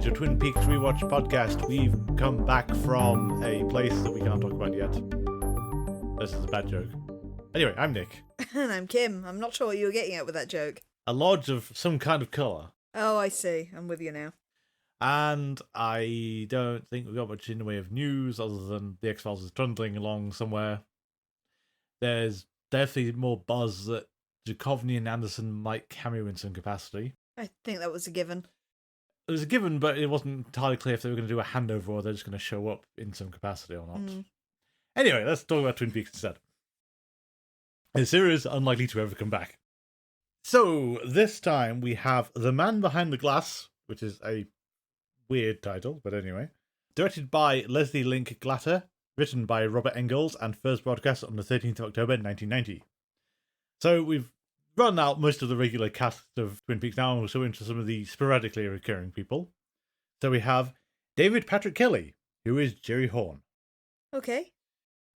to Twin Peaks Rewatch Podcast. We've come back from a place that we can't talk about yet. This is a bad joke. Anyway, I'm Nick. And I'm Kim. I'm not sure what you were getting at with that joke. A lodge of some kind of colour. Oh, I see. I'm with you now. And I don't think we've got much in the way of news other than the X-Files is trundling along somewhere. There's definitely more buzz that Jacoby and Anderson might cameo in some capacity. I think that was a given. It was a given, but it wasn't entirely clear if they were going to do a handover or they're just going to show up in some capacity or not. Anyway, let's talk about Twin Peaks instead. A series unlikely to ever come back. So, this time we have The Man Behind the Glass, which is a weird title, but anyway. Directed by Leslie Link Glatter, written by Robert Engels, and first broadcast on the 13th of October 1990. So, we've run out most of the regular cast of Twin Peaks now, and we're so into some of the sporadically recurring people. So we have David Patrick Kelly, who is Jerry Horn. Okay.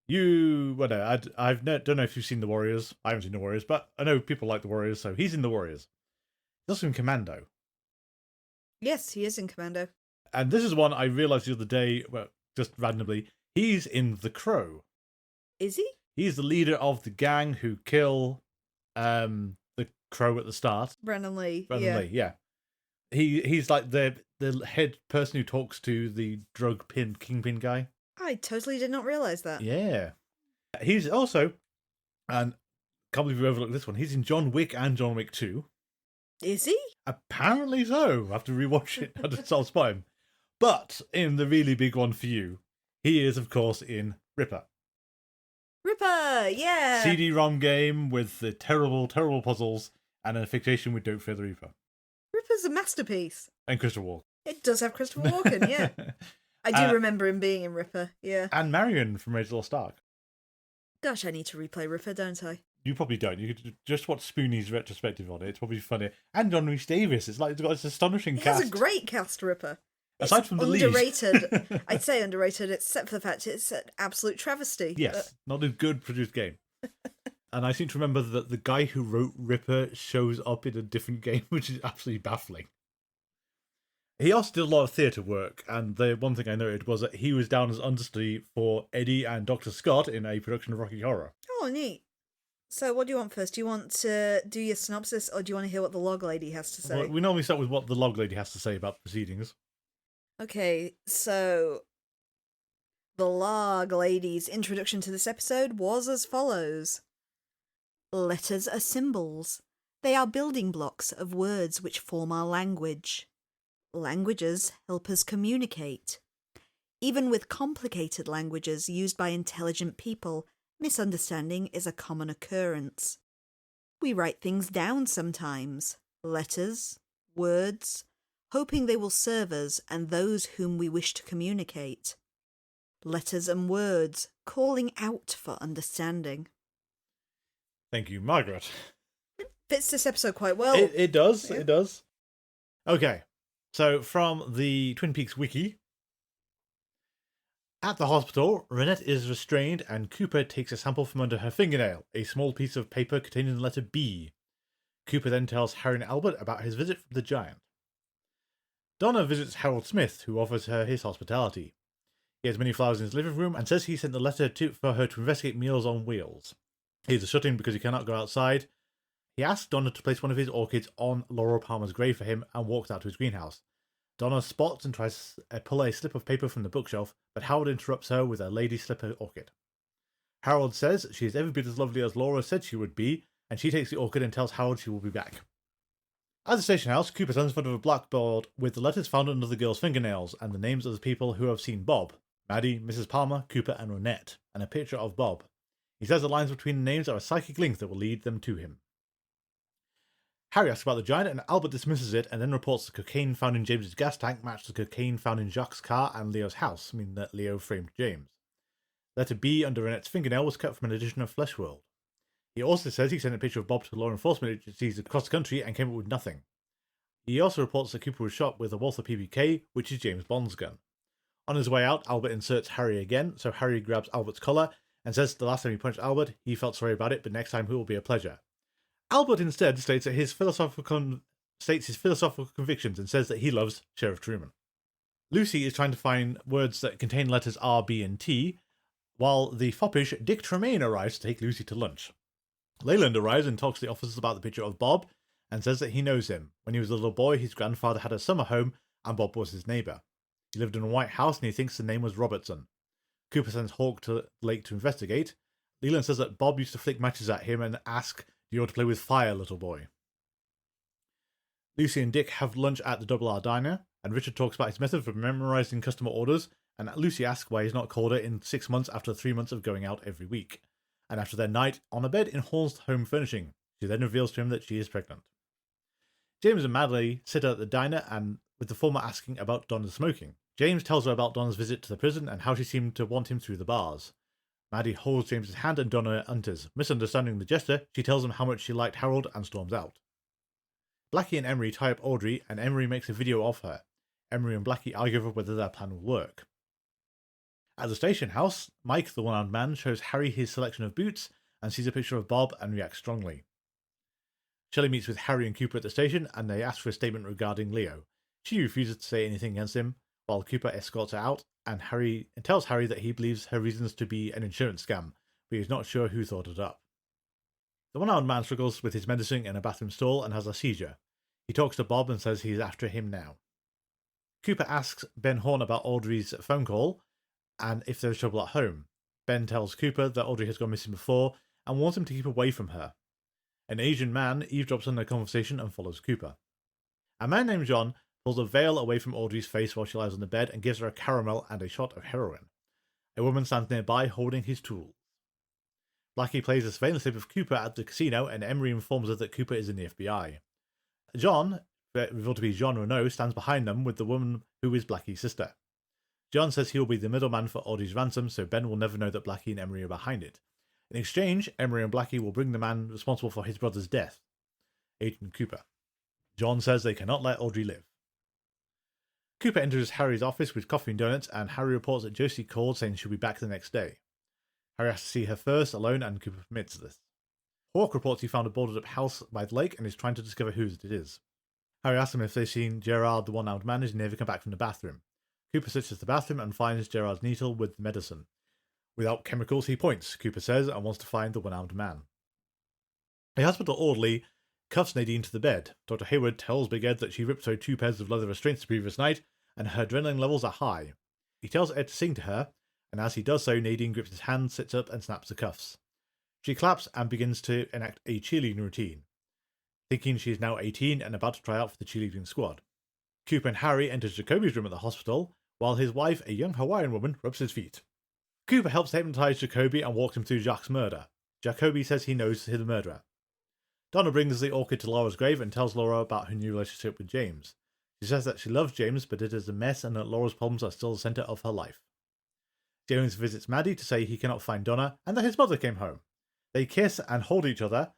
Don't know if you've seen The Warriors. I haven't seen The Warriors, but I know people like The Warriors, so he's in The Warriors. He's also in Commando. Yes, he is in Commando. And this is one I realised the other day, well, just randomly, he's in The Crow. Is he? He's the leader of the gang who kill the Crow at the start. Brandon Lee. Lee, yeah. He's like the head person who talks to the drug kingpin guy. I totally did not realise that. Yeah. He's also, and can't believe we overlooked this one, he's in John Wick and John Wick 2. Is he? Apparently so. I have to rewatch it to solve spot him. But in the really big one for you, he is, of course, in Ripper. Ripper, yeah. CD-ROM game with the terrible, terrible puzzles and a fixation with Don't Fear the Reaper. Ripper's a masterpiece. And Christopher Walken. It does have Christopher Walken, yeah. I do remember him being in Ripper, yeah. And Marion from Raiders of the Lost Ark. Gosh, I need to replay Ripper, don't I? You probably don't. You could just watch Spoonie's retrospective on it. It's probably funny. And John Rhys Davis. It's got this astonishing cast. It has a great cast, Ripper. Aside from the underrated. I'd say underrated, except for the fact it's an absolute travesty. Yes, not a good produced game. And I seem to remember that the guy who wrote Ripper shows up in a different game, which is absolutely baffling. He also did a lot of theatre work, and the one thing I noted was that he was down as understudy for Eddie and Dr. Scott in a production of Rocky Horror. Oh, neat. So what do you want first? Do you want to do your synopsis, or do you want to hear what the log lady has to say? Well, we normally start with what the log lady has to say about the proceedings. Okay, so the log lady's introduction to this episode was as follows. Letters are symbols. They are building blocks of words which form our language. Languages help us communicate. Even with complicated languages used by intelligent people, misunderstanding is a common occurrence. We write things down sometimes, letters, words, hoping they will serve us and those whom we wish to communicate. Letters and words, calling out for understanding. Thank you, Margaret. It fits this episode quite well. It does, Yeah. it does. Okay, so from the Twin Peaks wiki. At the hospital, Renette is restrained and Cooper takes a sample from under her fingernail, a small piece of paper containing the letter B. Cooper then tells Harry and Albert about his visit from the giant. Donna visits Harold Smith, who offers her his hospitality. He has many flowers in his living room and says he sent the letter for her to investigate Meals on Wheels. He is shut-in because he cannot go outside. He asks Donna to place one of his orchids on Laura Palmer's grave for him and walks out to his greenhouse. Donna spots and tries to pull a slip of paper from the bookshelf, but Harold interrupts her with a lady slipper orchid. Harold says she is every bit as lovely as Laura said she would be, and she takes the orchid and tells Harold she will be back. At the station house, Cooper stands in front of a blackboard with the letters found under the girl's fingernails and the names of the people who have seen Bob, Maddie, Mrs. Palmer, Cooper, and Renette, and a picture of Bob. He says the lines between the names are a psychic link that will lead them to him. Harry asks about the giant, and Albert dismisses it and then reports the cocaine found in James's gas tank matched the cocaine found in Jacques' car and Leo's house, meaning that Leo framed James. Letter B under Renette's fingernail was cut from an edition of Fleshworld. He also says he sent a picture of Bob to law enforcement agencies across the country and came up with nothing. He also reports that Cooper was shot with a Walther PPK, which is James Bond's gun. On his way out, Albert inserts Harry again, so Harry grabs Albert's collar and says the last time he punched Albert, he felt sorry about it, but next time it will be a pleasure. Albert instead states his philosophical convictions and says that he loves Sheriff Truman. Lucy is trying to find words that contain letters R, B, and T, while the foppish Dick Tremaine arrives to take Lucy to lunch. Leyland arrives and talks to the officers about the picture of Bob, and says that he knows him. When he was a little boy, his grandfather had a summer home, and Bob was his neighbour. He lived in a white house, and he thinks the name was Robertson. Cooper sends Hawk to the lake to investigate. Leland says that Bob used to flick matches at him and ask, "Do you want to play with fire, little boy?" Lucy and Dick have lunch at the Double R Diner, and Richard talks about his method for memorising customer orders, and Lucy asks why he's not called her in 6 months after 3 months of going out every week. And after their night on a bed in Hall's home furnishing, she then reveals to him that she is pregnant. James and Maddie sit at the diner, and with the former asking about Donna's smoking. James tells her about Donna's visit to the prison and how she seemed to want him through the bars. Maddie holds James's hand and Donna enters. Misunderstanding the gesture, she tells him how much she liked Harold and storms out. Blackie and Emery tie up Audrey, and Emery makes a video of her. Emery and Blackie argue over whether their plan will work. At the station house, Mike, the one-armed man, shows Harry his selection of boots and sees a picture of Bob and reacts strongly. Shelley meets with Harry and Cooper at the station, and they ask for a statement regarding Leo. She refuses to say anything against him, while Cooper escorts her out, and Harry tells Harry that he believes her reasons to be an insurance scam, but he's not sure who thought it up. The one-armed man struggles with his medicine in a bathroom stall and has a seizure. He talks to Bob and says he's after him now. Cooper asks Ben Horn about Audrey's phone call, and if there's trouble at home. Ben tells Cooper that Audrey has gone missing before, and wants him to keep away from her. An Asian man eavesdrops on their conversation and follows Cooper. A man named John pulls a veil away from Audrey's face while she lies on the bed and gives her a caramel and a shot of heroin. A woman stands nearby holding his tools. Blackie plays a surveillance tape of Cooper at the casino, and Emery informs her that Cooper is in the FBI. John, revealed to be Jean Renault, stands behind them with the woman who is Blackie's sister. John says he will be the middleman for Audrey's ransom, so Ben will never know that Blackie and Emery are behind it. In exchange, Emery and Blackie will bring the man responsible for his brother's death, Agent Cooper. John says they cannot let Audrey live. Cooper enters Harry's office with coffee and donuts, and Harry reports that Josie called saying she'll be back the next day. Harry has to see her first, alone, and Cooper permits this. Hawk reports he found a boarded-up house by the lake and is trying to discover whose it is. Harry asks him if they've seen Gerard, the one-armed man, who's never come back from the bathroom. Cooper searches the bathroom and finds Gerard's needle with medicine. Without chemicals, he points, Cooper says, and wants to find the one-armed man. A hospital orderly cuffs Nadine to the bed. Dr. Hayward tells Big Ed that she ripped through 2 pairs of leather restraints the previous night, and her adrenaline levels are high. He tells Ed to sing to her, and as he does so, Nadine grips his hand, sits up, and snaps the cuffs. She claps and begins to enact a cheerleading routine, thinking she is now 18 and about to try out for the cheerleading squad. Cooper and Harry enter Jacoby's room at the hospital, while his wife, a young Hawaiian woman, rubs his feet. Cooper helps hypnotize Jacoby and walks him through Jacques' murder. Jacoby says he knows the murderer. Donna brings the orchid to Laura's grave and tells Laura about her new relationship with James. She says that she loves James, but it is a mess and that Laura's problems are still the centre of her life. James visits Maddie to say he cannot find Donna and that his mother came home. They kiss and hold each other,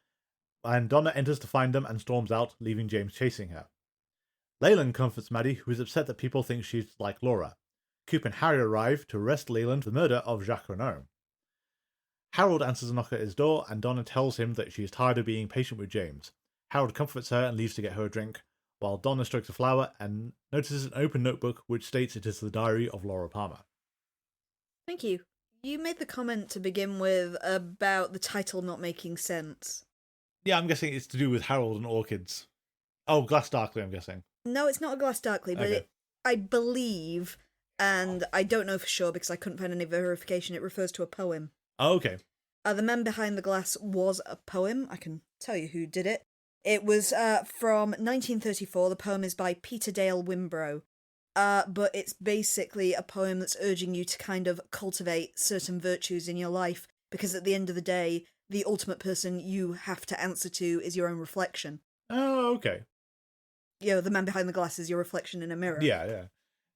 and Donna enters to find them and storms out, leaving James chasing her. Leyland comforts Maddie, who is upset that people think she's like Laura. Cooper and Harry arrive to arrest Leyland for the murder of Jacques Renault. Harold answers a knock at his door, and Donna tells him that she is tired of being patient with James. Harold comforts her and leaves to get her a drink, while Donna strokes a flower and notices an open notebook which states it is the diary of Laura Palmer. Thank you. You made the comment to begin with about the title not making sense. Yeah, I'm guessing it's to do with Harold and orchids. Oh, Glass Darkly, I'm guessing. No, it's not a Glass Darkly, but Okay. I believe, and I don't know for sure because I couldn't find any verification, it refers to a poem. Oh, okay. The Man Behind the Glass was a poem. I can tell you who did it. It was from 1934. The poem is by Peter Dale Wimbrow. But it's basically a poem that's urging you to kind of cultivate certain virtues in your life, because at the end of the day, the ultimate person you have to answer to is your own reflection. Oh, okay. You know, the man behind the glass is your reflection in a mirror. Yeah.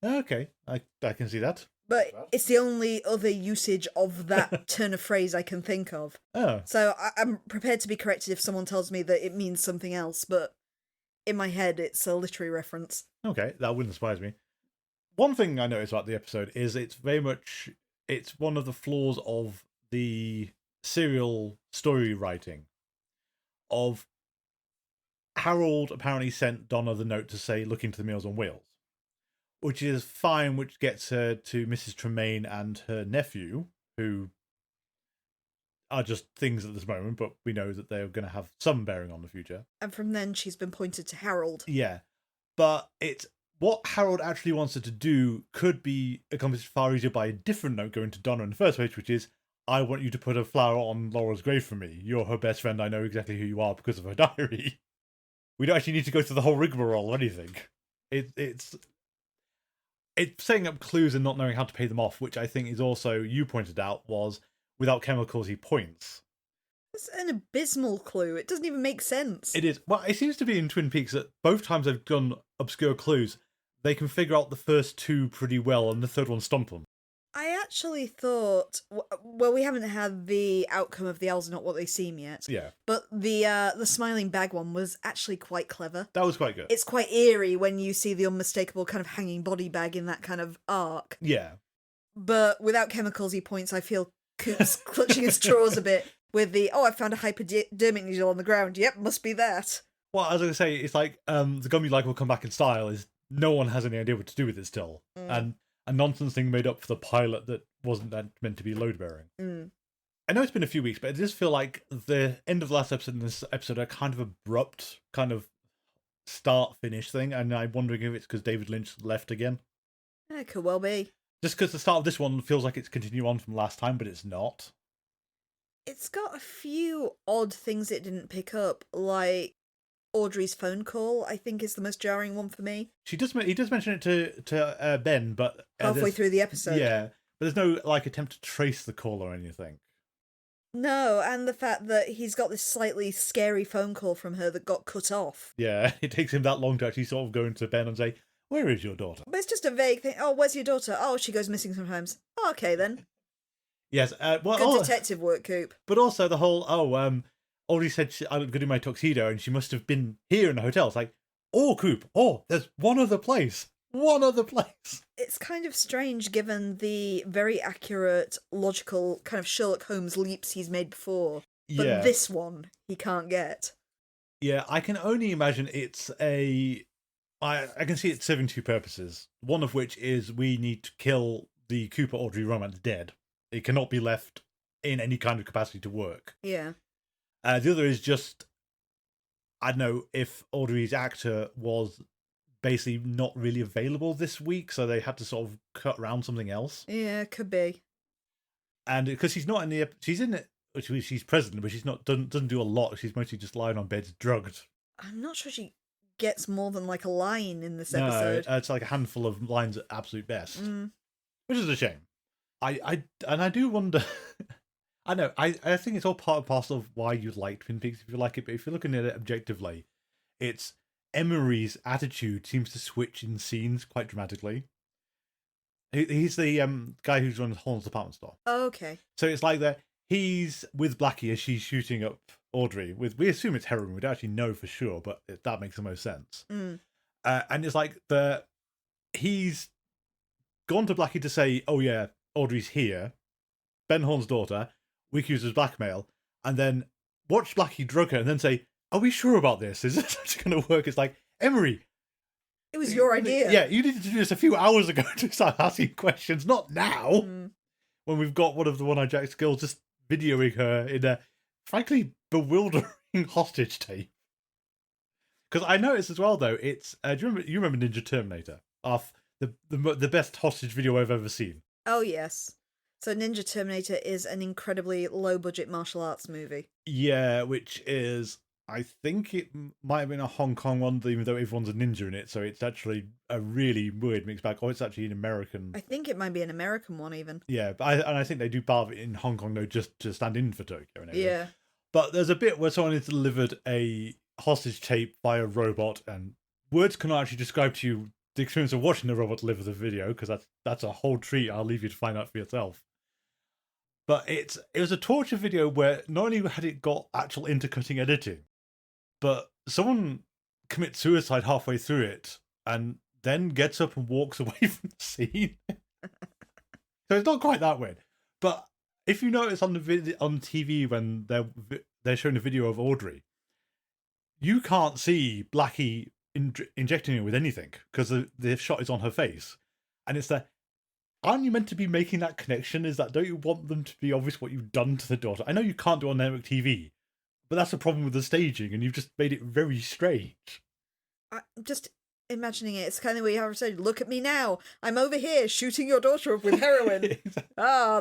Okay, I can see that. But it's the only other usage of that turn of phrase I can think of. Oh. So I'm prepared to be corrected if someone tells me that it means something else, but in my head it's a literary reference. Okay, that wouldn't surprise me. One thing I noticed about the episode is it's one of the flaws of the serial story writing. Of Harold apparently sent Donna the note to say, look into the Meals on Wheels. which is fine, which gets her to Mrs. Tremaine and her nephew, who are just things at this moment, but we know that they're going to have some bearing on the future. And from then she's been pointed to Harold. Yeah. But it's what Harold actually wants her to do could be accomplished far easier by a different note going to Donna in the first place, which is, I want you to put a flower on Laura's grave for me. You're her best friend. I know exactly who you are because of her diary. We don't actually need to go through the whole rigmarole or anything. It's setting up clues and not knowing how to pay them off, which I think is also, you pointed out, was without chemicals he points. It's an abysmal clue. It doesn't even make sense. It is. Well, it seems to be in Twin Peaks that both times they've done obscure clues, they can figure out the first two pretty well and the third one stump them. I actually thought, well, we haven't had the outcome of the owls are not what they seem yet. Yeah. But the smiling bag one was actually quite clever. That was quite good. It's quite eerie when you see the unmistakable kind of hanging body bag in that kind of arc. Yeah. But without chemicals, he points, I feel Coop's clutching his straws a bit with the, I found a hypodermic needle on the ground. Yep, must be that. Well, as I was going to say, it's like the gum you like will come back in style is no one has any idea what to do with it still. And a nonsense thing made up for the pilot that wasn't meant to be load-bearing. I know it's been a few weeks, but it does feel like the end of the last episode and this episode are kind of abrupt, kind of start-finish thing, and I'm wondering if it's because David Lynch left again. It could well be. Just because the start of this one feels like it's continuing on from last time, but it's not. It's got a few odd things it didn't pick up, like Audrey's phone call, I think is the most jarring one for me. He does mention it to Ben, but halfway through the episode. Yeah, but there's no attempt to trace the call or anything. No, and the fact that he's got this slightly scary phone call from her that got cut off. Yeah, it takes him that long to actually sort of go into Ben and say, "Where is your daughter?" But it's just a vague thing. Oh, where's your daughter? Oh, she goes missing sometimes. Oh, okay then. Yes, good detective work, Coop. But also the whole Audrey said I'm going to do my tuxedo and she must have been here in the hotel. It's like, Coop, there's one other place. It's kind of strange given the very accurate, logical kind of Sherlock Holmes leaps he's made before. But this one he can't get. Yeah, I can only imagine it's I can see it serving two purposes. One of which is we need to kill the Cooper-Audrey romance dead. It cannot be left in any kind of capacity to work. Yeah. The other is just, I don't know, if Audrey's actor was basically not really available this week, so they had to sort of cut around something else. Yeah, could be. And because she's not in the, she's in it, she's present, but she's not doesn't do a lot. She's mostly just lying on beds, drugged. I'm not sure she gets more than like a line in this episode. No, it's like a handful of lines at absolute best, which is a shame. I do wonder. I know. I think it's all part and parcel of why you like Twin Peaks if you like it. But if you're looking at it objectively, it's Emery's attitude seems to switch in scenes quite dramatically. He's the guy who's runs Holland's department store. Oh, okay. So it's like that. He's with Blackie as she's shooting up Audrey. We assume it's heroin. We don't actually know for sure, but that makes the most sense. And it's like he's gone to Blackie to say, "Oh yeah, Audrey's here." Ben Horn's daughter. We accuse as blackmail, and then watch Blackie drug her, and then say, "Are we sure about this? Is this actually going to work?" It's like, Emery, it was your idea. Yeah, you needed to do this a few hours ago to start asking questions, not now. When we've got one of the One-Eyed Jack's girls just videoing her in a, frankly, bewildering hostage tape. Because I noticed as well, though, it's you remember Ninja Terminator? The best hostage video I've ever seen. Oh yes. So Ninja Terminator is an incredibly low-budget martial arts movie. Yeah, which is, I think it might have been a Hong Kong one, even though everyone's a ninja in it, so it's actually a really weird mixed bag. Or it's actually an American. I think it might be an American one, even. Yeah, but I think they do part of it in Hong Kong, though, just to stand in for Tokyo and everything. Yeah. But there's a bit where someone has delivered a hostage tape by a robot, and words cannot actually describe to you the experience of watching the robot deliver the video, because that's a whole treat. I'll leave you to find out for yourself. But it was a torture video where not only had it got actual intercutting editing, but someone commits suicide halfway through it and then gets up and walks away from the scene. So it's not quite that weird. But if you notice on TV when they're showing a video of Audrey, you can't see Blackie injecting her with anything because the shot is on her face, and it's that. Aren't you meant to be making that connection? Is that don't you want them to be obvious what you've done to the daughter? I know you can't do it on network TV, but that's the problem with the staging, and you've just made it very strange. I'm just imagining it. It's kind of where you have to say, "Look at me now. I'm over here shooting your daughter up with heroin.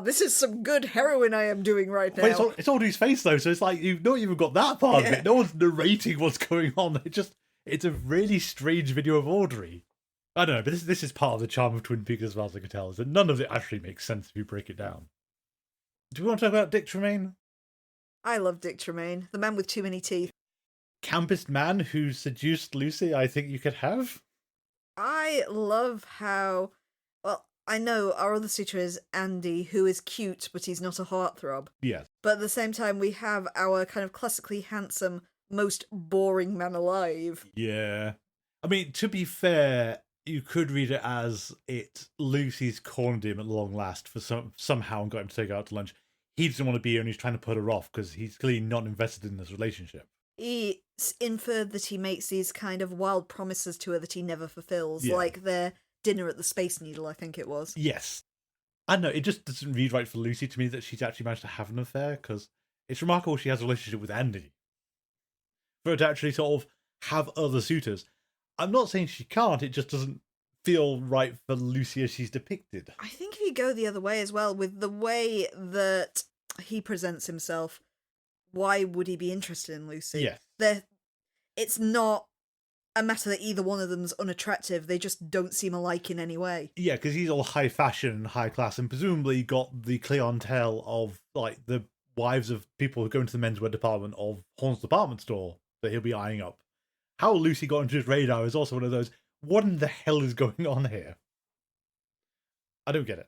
This is some good heroin I am doing right now." But it's all to his face though, so it's like you've not even got that part of it. No one's narrating what's going on. It's a really strange video of Audrey. I don't know, but this is part of the charm of Twin Peaks as far as I can tell, is that none of it actually makes sense if you break it down. Do we want to talk about Dick Tremaine? I love Dick Tremaine, the man with too many teeth. Campest man who seduced Lucy, I think you could have. I love how... Well, I know our other suitor is Andy, who is cute, but he's not a heartthrob. Yes. But at the same time, we have our kind of classically handsome, most boring man alive. Yeah. I mean, to be fair, you could read it as Lucy's cornered him at long last for somehow and got him to take her out to lunch. He doesn't want to be here and he's trying to put her off because he's clearly not invested in this relationship. It's inferred that he makes these kind of wild promises to her that he never fulfills, Yeah. like their dinner at the Space Needle, I think it was. Yes. I know, it just doesn't read right for Lucy to me that she's actually managed to have an affair, because it's remarkable she has a relationship with Andy. For her to actually sort of have other suitors. I'm not saying she can't, it just doesn't feel right for Lucy as she's depicted. I think if you go the other way as well, with the way that he presents himself, why would he be interested in Lucy? Yes. It's not a matter that either one of them's unattractive, they just don't seem alike in any way. Yeah, because he's all high fashion and high class, and presumably got the clientele of, like, the wives of people who go into the menswear department of Horn's department store that he'll be eyeing up. How Lucy got into his radar is also one of those, what in the hell is going on here? I don't get it.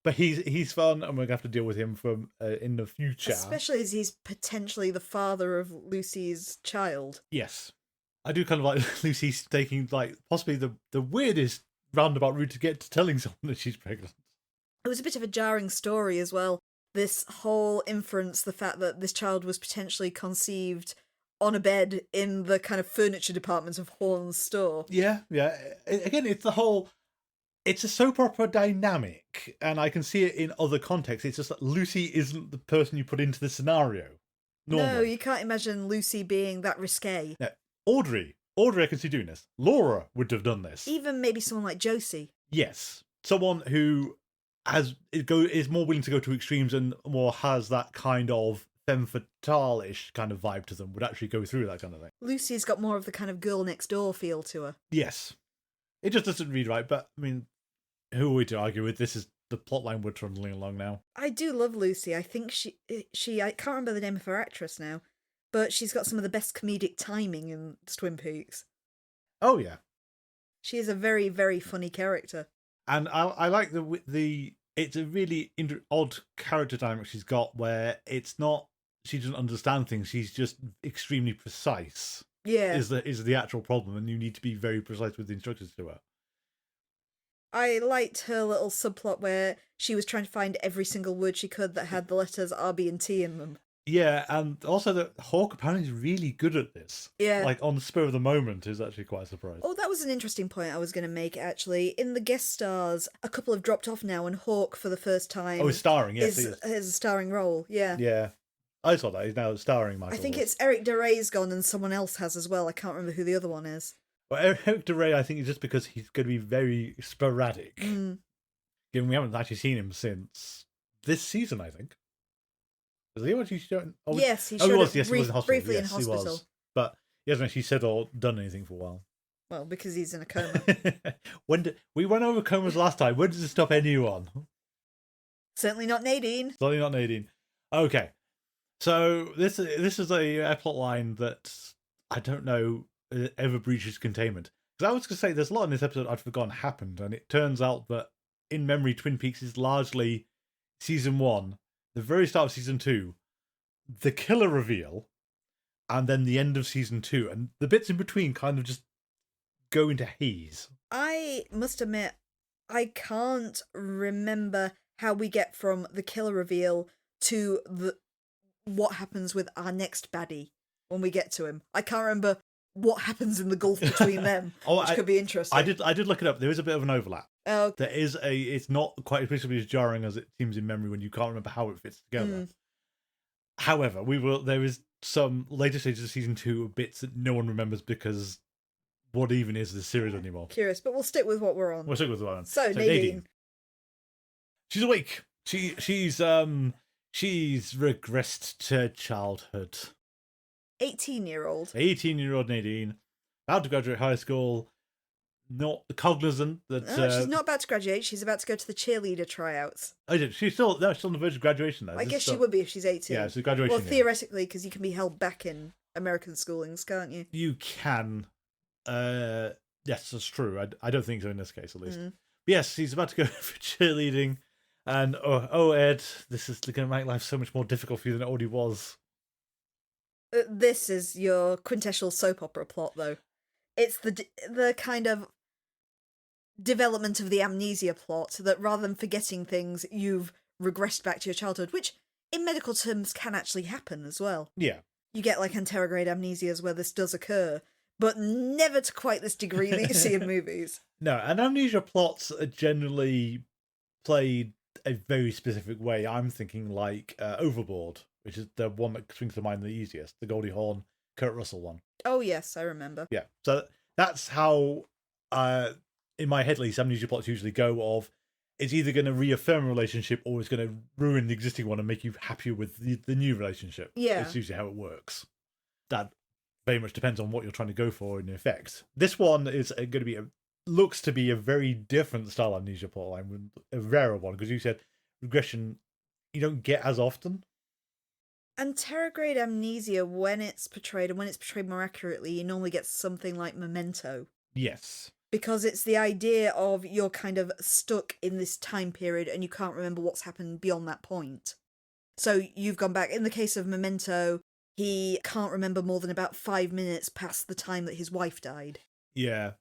But he's fun, and we're going to have to deal with him from in the future. Especially as he's potentially the father of Lucy's child. Yes. I do kind of like Lucy taking, like, possibly the weirdest roundabout route to get to telling someone that she's pregnant. It was a bit of a jarring story as well. This whole inference, the fact that this child was potentially conceived on a bed in the kind of furniture department of Horn's store. Yeah. Again, it's a soap opera dynamic, and I can see it in other contexts. It's just that Lucy isn't the person you put into the scenario. Normally. No, you can't imagine Lucy being that risque. Yeah. Audrey I can see doing this. Laura would have done this. Even maybe someone like Josie. Yes. Someone who is more willing to go to extremes and more has that kind of femme fatale-ish kind of vibe to them, would actually go through that kind of thing. Lucy's got more of the kind of girl next door feel to her. Yes. It just doesn't read right, but, I mean, who are we to argue with? This is the plotline we're trundling along now. I do love Lucy. I think she I can't remember the name of her actress now, but she's got some of the best comedic timing in Twin Peaks. Oh, yeah. She is a very, very funny character. And I like it's a really odd character dynamic she's got, where it's not, she doesn't understand things, she's just extremely precise. Yeah. Is the actual problem, and you need to be very precise with the instructions to her. I liked her little subplot where she was trying to find every single word she could that had the letters R, B, and T in them. Yeah, and also that Hawk apparently is really good at this. Yeah. Like, on the spur of the moment is actually quite a surprise. Oh, that was an interesting point I was going to make, actually. In the guest stars, a couple have dropped off now, and Hawk, for the first time... Oh, he's starring, yes, is a starring role, yeah. Yeah. I saw that. He's now starring Michael. I think it's Eric DeRay's gone, and someone else has as well. I can't remember who the other one is. Well, Eric DeRay, I think, is just because he's going to be very sporadic. Given we haven't actually seen him since this season, I think. Was he actually shown? Oh, yes, he showed he was in hospital. briefly yes, in hospital. He was. But he hasn't actually said or done anything for a while. Well, because he's in a coma. We went over comas last time. When does it stop anyone? Certainly not Nadine. Certainly not Nadine. Okay. So this is a plot line that I don't know ever breaches containment. Because I was going to say there's a lot in this episode I'd forgotten happened, and it turns out that in memory, Twin Peaks is largely season 1, the very start of season 2, the killer reveal, and then the end of season 2, and the bits in between kind of just go into haze. I must admit, I can't remember how we get from the killer reveal to what happens with our next baddie when we get to him. I can't remember what happens in the gulf between them, which could be interesting. I did look it up. There is a bit of an overlap. Oh, okay. There is it's not quite especially as jarring as it seems in memory when you can't remember how it fits together. However, there is some later stages of season 2 bits that no one remembers because what even is this series anymore? Curious, but we'll stick with what we're on. We'll stick with one. So Nadine. She's awake. She's regressed to childhood. 18-year-old. 18-year-old Nadine, about to graduate high school, not cognizant that... she's not about to graduate, she's about to go to the cheerleader tryouts. Oh, she's still on the verge of graduation, though. I guess she would be if she's 18. Yeah, it's a graduation. Well, theoretically, because you can be held back in American schoolings, can't you? You can. Yes, that's true. I don't think so in this case, at least. But yes, she's about to go for cheerleading, and oh, Ed, this is going to make life so much more difficult for you than it already was. This is your quintessential soap opera plot, though. It's the kind of development of the amnesia plot that rather than forgetting things, you've regressed back to your childhood, which in medical terms can actually happen as well. Yeah. You get like anterograde amnesias where this does occur, but never to quite this degree that you see in movies. No, and amnesia plots are generally played a very specific way. I'm thinking like Overboard, which is the one that springs to mind the easiest, the Goldie Hawn, Kurt Russell one. Oh, yes, I remember. Yeah, so that's how, in my head at least, amnesia plots usually go of, it's either going to reaffirm a relationship or it's going to ruin the existing one and make you happier with the new relationship. Yeah. It's usually how it works. That very much depends on what you're trying to go for in effect. This one is going to be looks to be a very different style amnesia plotline, a rarer one, because you said regression you don't get as often. Anterograde amnesia, when it's portrayed, and when it's portrayed more accurately, you normally get something like Memento. Yes. Because it's the idea of you're kind of stuck in this time period and you can't remember what's happened beyond that point. So you've gone back. In the case of Memento, he can't remember more than about 5 minutes past the time that his wife died. Yeah.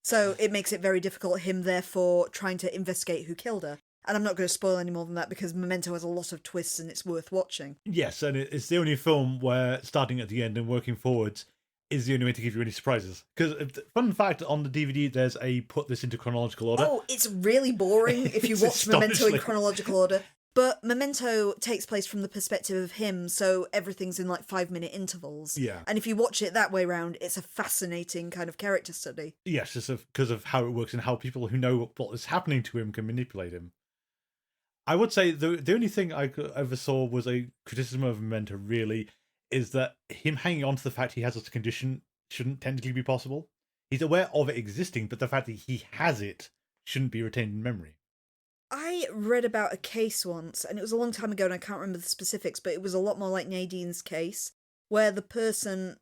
So it makes it very difficult, him therefore trying to investigate who killed her. And I'm not going to spoil any more than that because Memento has a lot of twists and it's worth watching. Yes, and it's the only film where starting at the end and working forwards is the only way to give you any surprises. Because, fun fact, on the DVD, there's a put this into chronological order. Oh, it's really boring if you watch Memento in chronological order. But Memento takes place from the perspective of him, so everything's in like 5-minute intervals. Yeah. And if you watch it that way round, it's a fascinating kind of character study. Yes, just because of how it works and how people who know what is happening to him can manipulate him. I would say the only thing I ever saw was a criticism of Memento, really, is that him hanging on to the fact he has this condition shouldn't technically be possible. He's aware of it existing, but the fact that he has it shouldn't be retained in memory. I read about a case once, and it was a long time ago and I can't remember the specifics, but it was a lot more like Nadine's case, where the person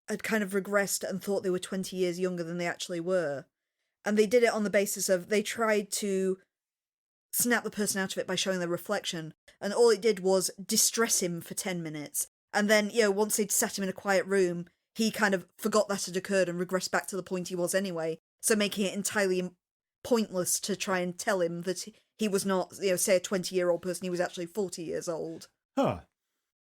had kind of regressed and thought they were 20 years younger than they actually were. And they did it on the basis of they tried to snap the person out of it by showing their reflection, and all it did was distress him for 10 minutes. And then, once they'd sat him in a quiet room, he kind of forgot that had occurred and regressed back to the point he was anyway, so making it entirely pointless to try and tell him that he was not, say a 20-year-old person, he was actually 40 years old. Huh.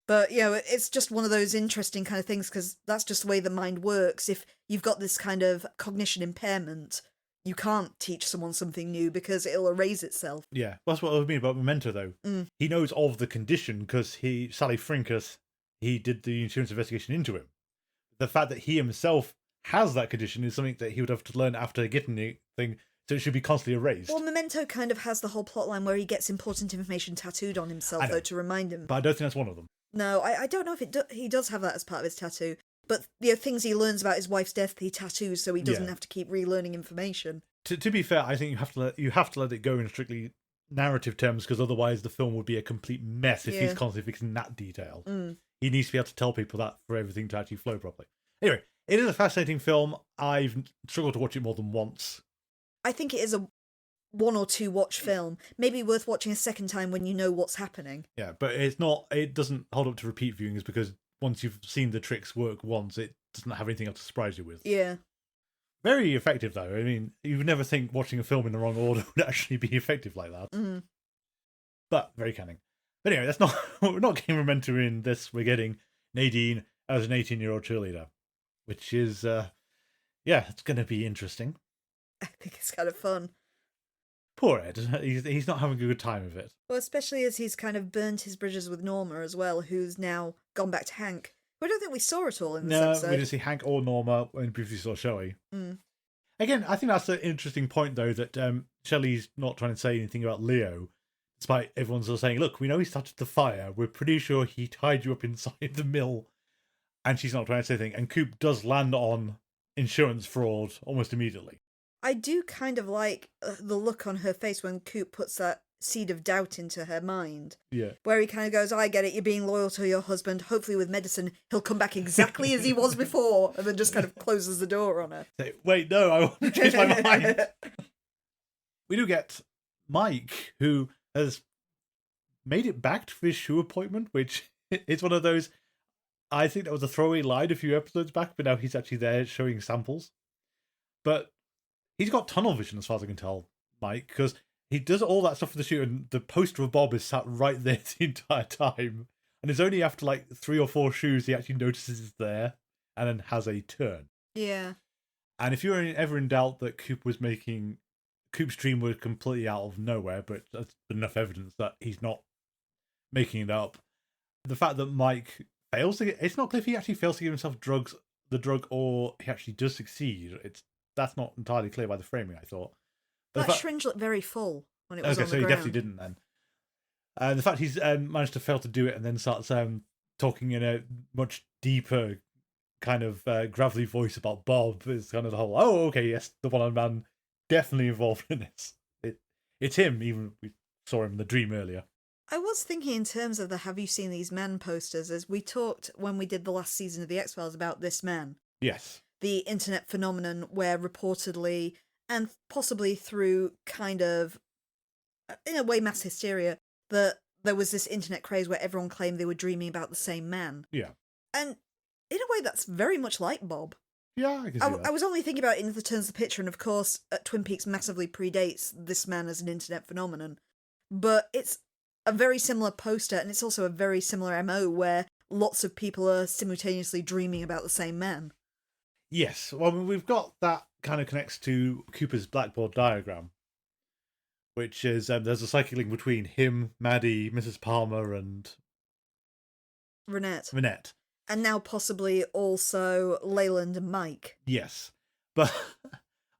But, it's just one of those interesting kind of things, because that's just the way the mind works. If you've got this kind of cognition impairment, you can't teach someone something new because it'll erase itself. Yeah, that's what I mean about Memento, though. He knows of the condition because Sally Frinkus, he did the insurance investigation into him. The fact that he himself has that condition is something that he would have to learn after getting the thing, so it should be constantly erased. Well, Memento kind of has the whole plotline where he gets important information tattooed on himself, though, to remind him. But I don't think that's one of them. No, I don't know if he does have that as part of his tattoo. But things he learns about his wife's death, he tattoos, so he doesn't have to keep relearning information. To be fair, I think you have to let it go in strictly narrative terms, because otherwise the film would be a complete mess if he's constantly fixing that detail. He needs to be able to tell people that for everything to actually flow properly. Anyway, it is a fascinating film. I've struggled to watch it more than once. I think it is a 1 or 2 watch film. Maybe worth watching a second time when you know what's happening. Yeah, but it doesn't hold up to repeat viewings, because once you've seen the tricks work once, it doesn't have anything else to surprise you with. Yeah. Very effective, though. I mean, you would never think watching a film in the wrong order would actually be effective like that. Mm. But very canning. But anyway, we're not getting Memento in this. We're getting Nadine as an 18-year-old cheerleader. which is, it's going to be interesting. I think it's kind of fun. Poor Ed, he's not having a good time of it. Well, especially as he's kind of burnt his bridges with Norma as well, who's now gone back to Hank. Who I don't think we saw at all in this episode. No, we didn't see Hank or Norma when briefly saw Shelley. Mm. Again, I think that's an interesting point, though, that Shelley's not trying to say anything about Leo, despite everyone still saying, look, we know he started the fire, we're pretty sure he tied you up inside the mill, and she's not trying to say anything. And Coop does land on insurance fraud almost immediately. I do kind of like the look on her face when Coop puts that seed of doubt into her mind. Yeah. Where he kind of goes, I get it, you're being loyal to your husband. Hopefully with medicine, he'll come back exactly as he was before. And then just kind of closes the door on her. Wait, no, I want to change my mind. We do get Mike, who has made it back to his shoe appointment, which is one of those, I think that was a throwaway line a few episodes back, but now he's actually there showing samples. It's he's got tunnel vision, as far as I can tell, Mike, because he does all that stuff for the shoot, and the poster of Bob is sat right there the entire time. And it's only after like 3 or 4 shoes he actually notices it's there, and then has a turn. Yeah. And if you're ever in doubt that Coop's dream was completely out of nowhere, but that's enough evidence that he's not making it up. The fact that Mike fails to it's not clear if he actually fails to give himself the drug, or he actually does succeed. That's not entirely clear by the framing, I thought. But that syringe looked very full when it was on the so ground. he definitely didn't then. The fact he's managed to fail to do it and then starts talking in a much deeper kind of gravelly voice about Bob is kind of the whole, oh, okay, yes, the one-armed man definitely involved in this. It's him, even we saw him in the dream earlier. I was thinking in terms of the Have You Seen These Men posters, as we talked when we did the last season of The X-Files about this man. Yes. The internet phenomenon where reportedly, and possibly through kind of, in a way, mass hysteria, that there was this internet craze where everyone claimed they were dreaming about the same man. Yeah. And in a way, that's very much like Bob. Yeah, I can see that. I was only thinking about it in the terms of the picture, and of course, Twin Peaks massively predates this man as an internet phenomenon. But it's a very similar poster, and it's also a very similar MO where lots of people are simultaneously dreaming about the same man. Yes, well, we've got that kind of connects to Cooper's blackboard diagram, which is there's a psychic link between him, Maddie, Mrs. Palmer, and Renette. And now possibly also Leyland and Mike. Yes, but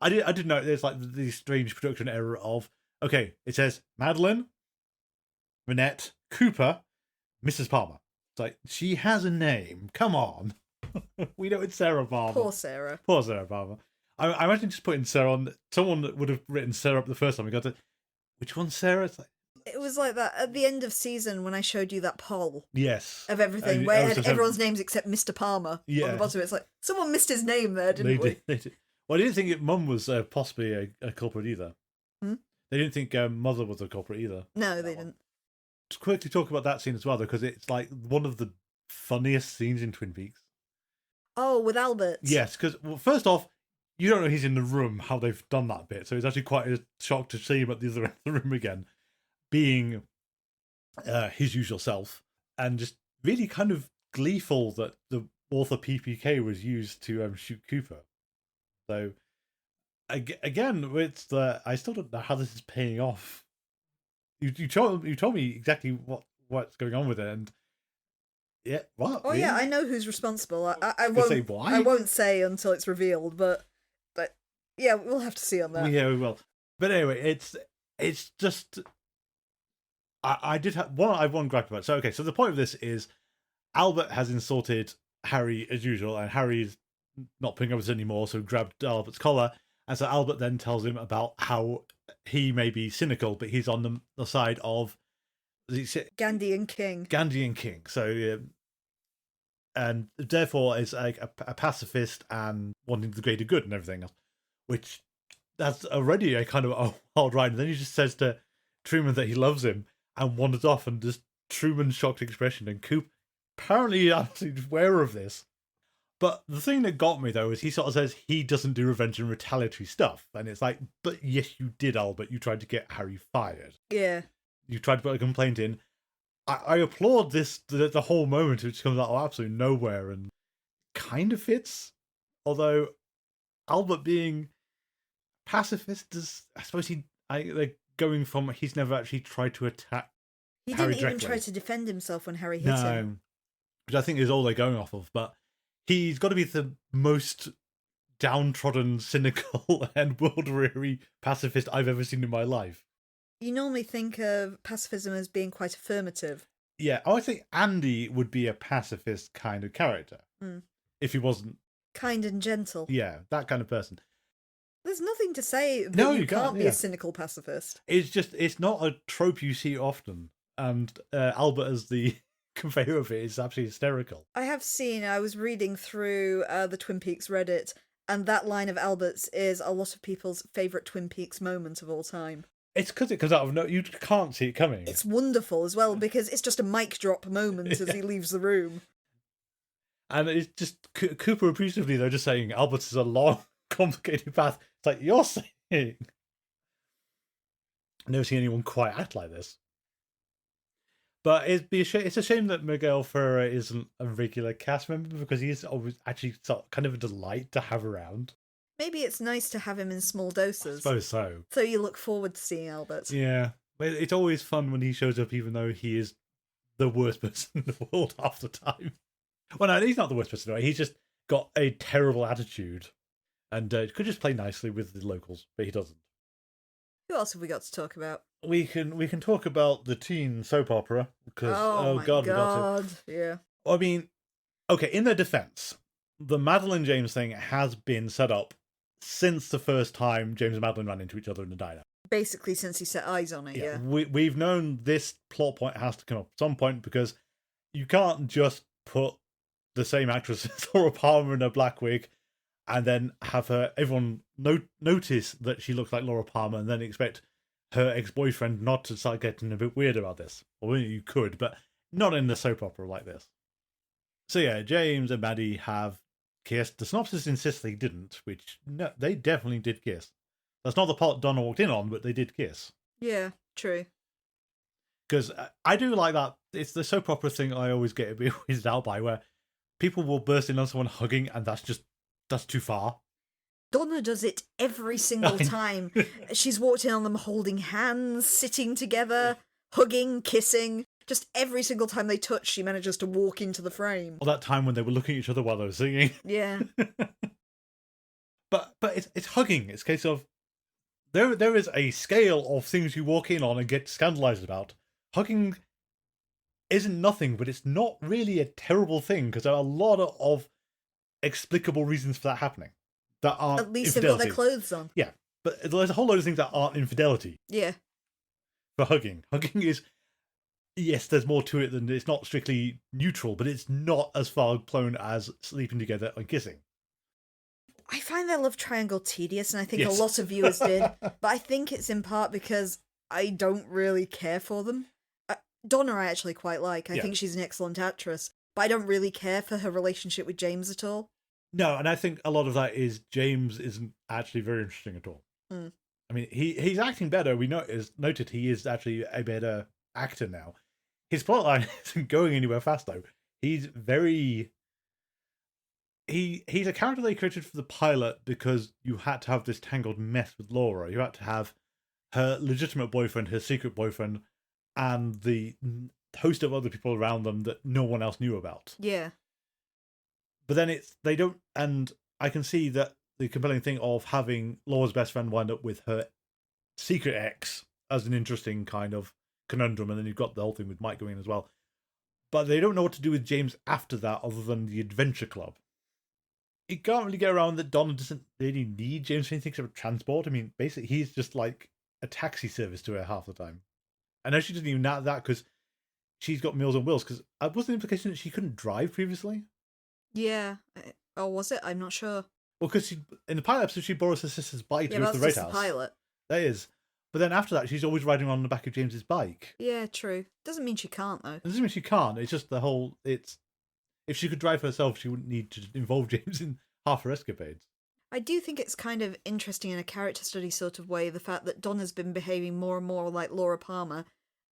I did note there's like the strange production error of, okay, it says Madeline, Renette, Cooper, Mrs. Palmer. It's like, she has a name, come on. We know it's Sarah Palmer. Poor Sarah Palmer. I imagine just putting Sarah on. Someone would have written Sarah up the first time. We got to, which one's Sarah? It's like, it was like that at the end of season when I showed you that poll. Yes. Of everything, where it had everyone's names except Mr. Palmer on the bottom. It's like, someone missed his name there, didn't we? They did. Well, I didn't think Mum was possibly a culprit either. Hmm? They didn't think Mother was a culprit either. No, they didn't. Just quickly talk about that scene as well, though, because it's like one of the funniest scenes in Twin Peaks. Oh, with Albert. Yes, because first off, you don't know he's in the room, how they've done that bit. So it's actually quite a shock to see him at the other end of the room again, being his usual self, and just really kind of gleeful that the author PPK was used to shoot Cooper. So again, it's I still don't know how this is paying off. You told me exactly what's going on with it, and yeah, what? Oh really? yeah, I know who's responsible. I won't say why. I won't say until it's revealed, but yeah, we'll have to see on that. Yeah, we will. But anyway, it's just I did have one. I have one gripe about it. So okay, so the point of this is Albert has insulted Harry as usual, and Harry's not putting up with it anymore, so grabbed Albert's collar, and so Albert then tells him about how he may be cynical, but he's on the side of Gandhi and King. So, and therefore is like a pacifist and wanting the greater good and everything else, which that's already a kind of a wild ride. And then he just says to Truman that he loves him and wanders off, and just Truman's shocked expression, and Coop apparently absolutely aware of this. But the thing that got me, though, is he sort of says he doesn't do revenge and retaliatory stuff. And it's like, but yes, you did, Albert. You tried to get Harry fired. Yeah. You tried to put a complaint in. I applaud this, the whole moment, which comes out of absolutely nowhere and kind of fits. Although Albert being pacifist is, I suppose they're going from he's never actually tried to attack He Harry didn't even directly. try to defend himself when Harry hit him. Which I think is all they're going off of. But he's got to be the most downtrodden, cynical, and world-weary pacifist I've ever seen in my life. You normally think of pacifism as being quite affirmative. Yeah, I think Andy would be a pacifist kind of character. If he wasn't... Kind and gentle. Yeah, that kind of person. There's nothing to say that you can't be a cynical pacifist. It's not a trope you see often. And Albert as the conveyor of it is absolutely hysterical. I was reading through the Twin Peaks Reddit, and that line of Albert's is a lot of people's favourite Twin Peaks moment of all time. It's because it comes out of no... You can't see it coming. It's wonderful as well, because it's just a mic drop moment as he leaves the room. And it's just Cooper appreciatively, though, just saying Albert's is a long, complicated path. It's like, you're saying... I've never seen anyone quite act like this. But it's a shame that Miguel Ferrer isn't a regular cast member, because he is always actually kind of a delight to have around. Maybe it's nice to have him in small doses. I suppose so. So you look forward to seeing Albert. Yeah. But it's always fun when he shows up, even though he is the worst person in the world half the time. Well, no, he's not the worst person, right? He's just got a terrible attitude. And could just play nicely with the locals, but he doesn't. Who else have we got to talk about? We can talk about the teen soap opera, because, oh my God, we got to. Yeah. I mean, okay, in their defense, the Madeline James thing has been set up since the first time James and Madeline ran into each other in the diner. Basically, since he set eyes on it, yeah. We've known this plot point has to come up at some point, because you can't just put the same actress as Laura Palmer in a black wig and then have everyone notice that she looks like Laura Palmer and then expect her ex-boyfriend not to start getting a bit weird about this. Well, you could, but not in the soap opera like this. So yeah, James and Maddie have kissed. The synopsis insists they didn't, which, no, they definitely did kiss. That's not the part Donna walked in on, but they did kiss. Yeah, true. Because I do like that. It's the soap opera thing I always get a bit weirded out by, where people will burst in on someone hugging, and that's too far. Donna does it every single time. She's walked in on them holding hands, sitting together, hugging, kissing. Just every single time they touch, she manages to walk into the frame. Or that time when they were looking at each other while they were singing. Yeah. But it's hugging. It's a case of there is a scale of things you walk in on and get scandalized about. Hugging isn't nothing, but it's not really a terrible thing, because there are a lot of explicable reasons for that happening that aren't At least infidelity. they've got their clothes on. Yeah, but there's a whole load of things that aren't infidelity. Yeah. For hugging. Hugging is, yes, there's more to it than it's not strictly neutral, but it's not as far blown as sleeping together and kissing. I find their love triangle tedious, and I think Yes. a lot of viewers did. But I think it's in part because I don't really care for them. Donna I actually quite like. I think she's an excellent actress. But I don't really care for her relationship with James at all. No, and I think a lot of that is James isn't actually very interesting at all. Mm. I mean, he's acting better. We noted he is actually a better actor now. His plotline isn't going anywhere fast, though. He's very... He's a character they created for the pilot because you had to have this tangled mess with Laura. You had to have her legitimate boyfriend, her secret boyfriend, and the host of other people around them that no one else knew about. Yeah. But then they don't, and I can see that the compelling thing of having Laura's best friend wind up with her secret ex as an interesting kind of conundrum, and then you've got the whole thing with Mike going in as well. But they don't know what to do with James after that other than the adventure club. You can't really get around that Donna doesn't really need James for anything except transport. I mean, basically, he's just like a taxi service to her half the time. I know she doesn't even know that because she's got Meals on Wheels, because wasn't the implication that she couldn't drive previously? Yeah. Or was it? I'm not sure. Well, because in the pilot episode, she borrows her sister's bike to go to the race house. The pilot. That is. But then after that, she's always riding on the back of James's bike. Yeah, true. Doesn't mean she can't, though. It doesn't mean she can't. It's just the whole... If she could drive herself, she wouldn't need to involve James in half her escapades. I do think it's kind of interesting in a character study sort of way, the fact that Donna's been behaving more and more like Laura Palmer,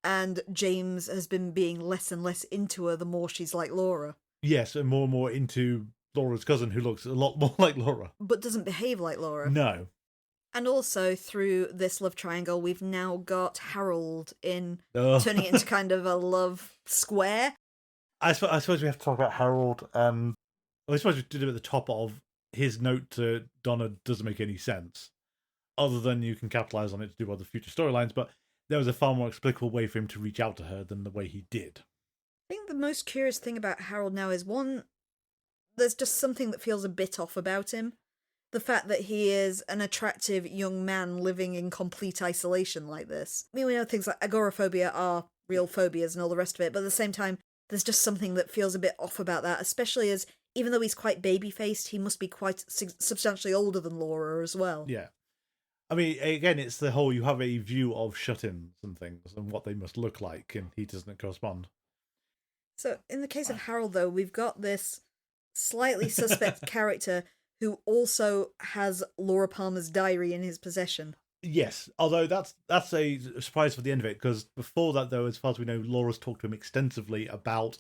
and James has been being less and less into her the more she's like Laura. Yes, and more into Laura's cousin who looks a lot more like Laura. But doesn't behave like Laura. No. And also, through this love triangle, we've now got Harold turning it into kind of a love square. I suppose we have to talk about Harold. I suppose we did it at the top of his note to Donna doesn't make any sense, other than you can capitalize on it to do other future storylines, but there was a far more explicable way for him to reach out to her than the way he did. I think the most curious thing about Harold now is, one, there's just something that feels a bit off about him. The fact that he is an attractive young man living in complete isolation like this. I mean, we know things like agoraphobia are real phobias and all the rest of it, but at the same time, there's just something that feels a bit off about that, especially as, even though he's quite baby-faced, he must be quite substantially older than Laura as well. Yeah. I mean, again, it's the whole, you have a view of shut-ins and things and what they must look like, and he doesn't correspond. So, in the case of Harold, though, we've got this slightly suspect character who also has Laura Palmer's diary in his possession. Yes, although that's a surprise for the end of it, because before that, though, as far as we know, Laura's talked to him extensively about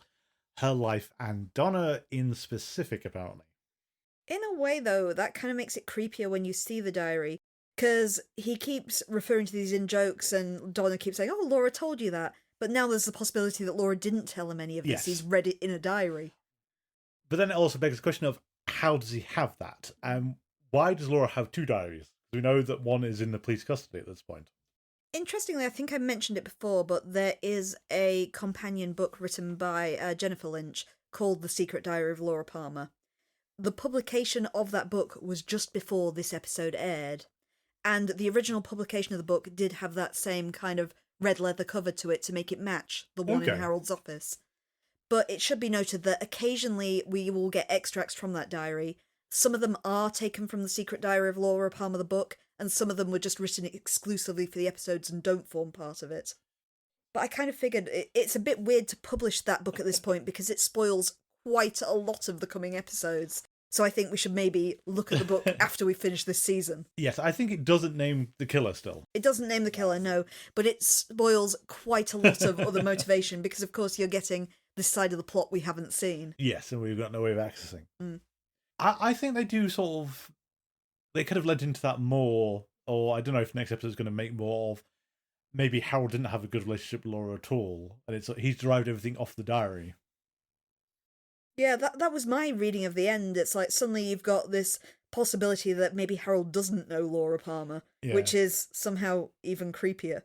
her life and Donna in specific, apparently. In a way, though, that kind of makes it creepier when you see the diary, because he keeps referring to these in jokes, and Donna keeps saying, "Oh, Laura told you that." But now there's the possibility that Laura didn't tell him any of this. Yes. He's read it in a diary. But then it also begs the question of, how does he have that? And why does Laura have two diaries? We know that one is in the police custody at this point. Interestingly, I think I mentioned it before, but there is a companion book written by Jennifer Lynch called The Secret Diary of Laura Palmer. The publication of that book was just before this episode aired, and the original publication of the book did have that same kind of red leather cover to it to make it match the one in Harold's office. But it should be noted that occasionally we will get extracts from that diary. Some of them are taken from The Secret Diary of Laura Palmer, the book, and some of them were just written exclusively for the episodes and don't form part of it. But I kind of figured it's a bit weird to publish that book at this point because it spoils quite a lot of the coming episodes. So I think we should maybe look at the book after we finish this season. Yes, I think it doesn't name the killer still. It doesn't name the killer, no, but it spoils quite a lot of other motivation because, of course, you're getting this side of the plot we haven't seen. Yes, and we've got no way of accessing. Mm. I think they do sort of... They could have led into that more, or I don't know if next episode is going to make more of maybe Harold didn't have a good relationship with Laura at all, and he's derived everything off the diary. Yeah, that was my reading of the end. It's like suddenly you've got this possibility that maybe Harold doesn't know Laura Palmer, which is somehow even creepier.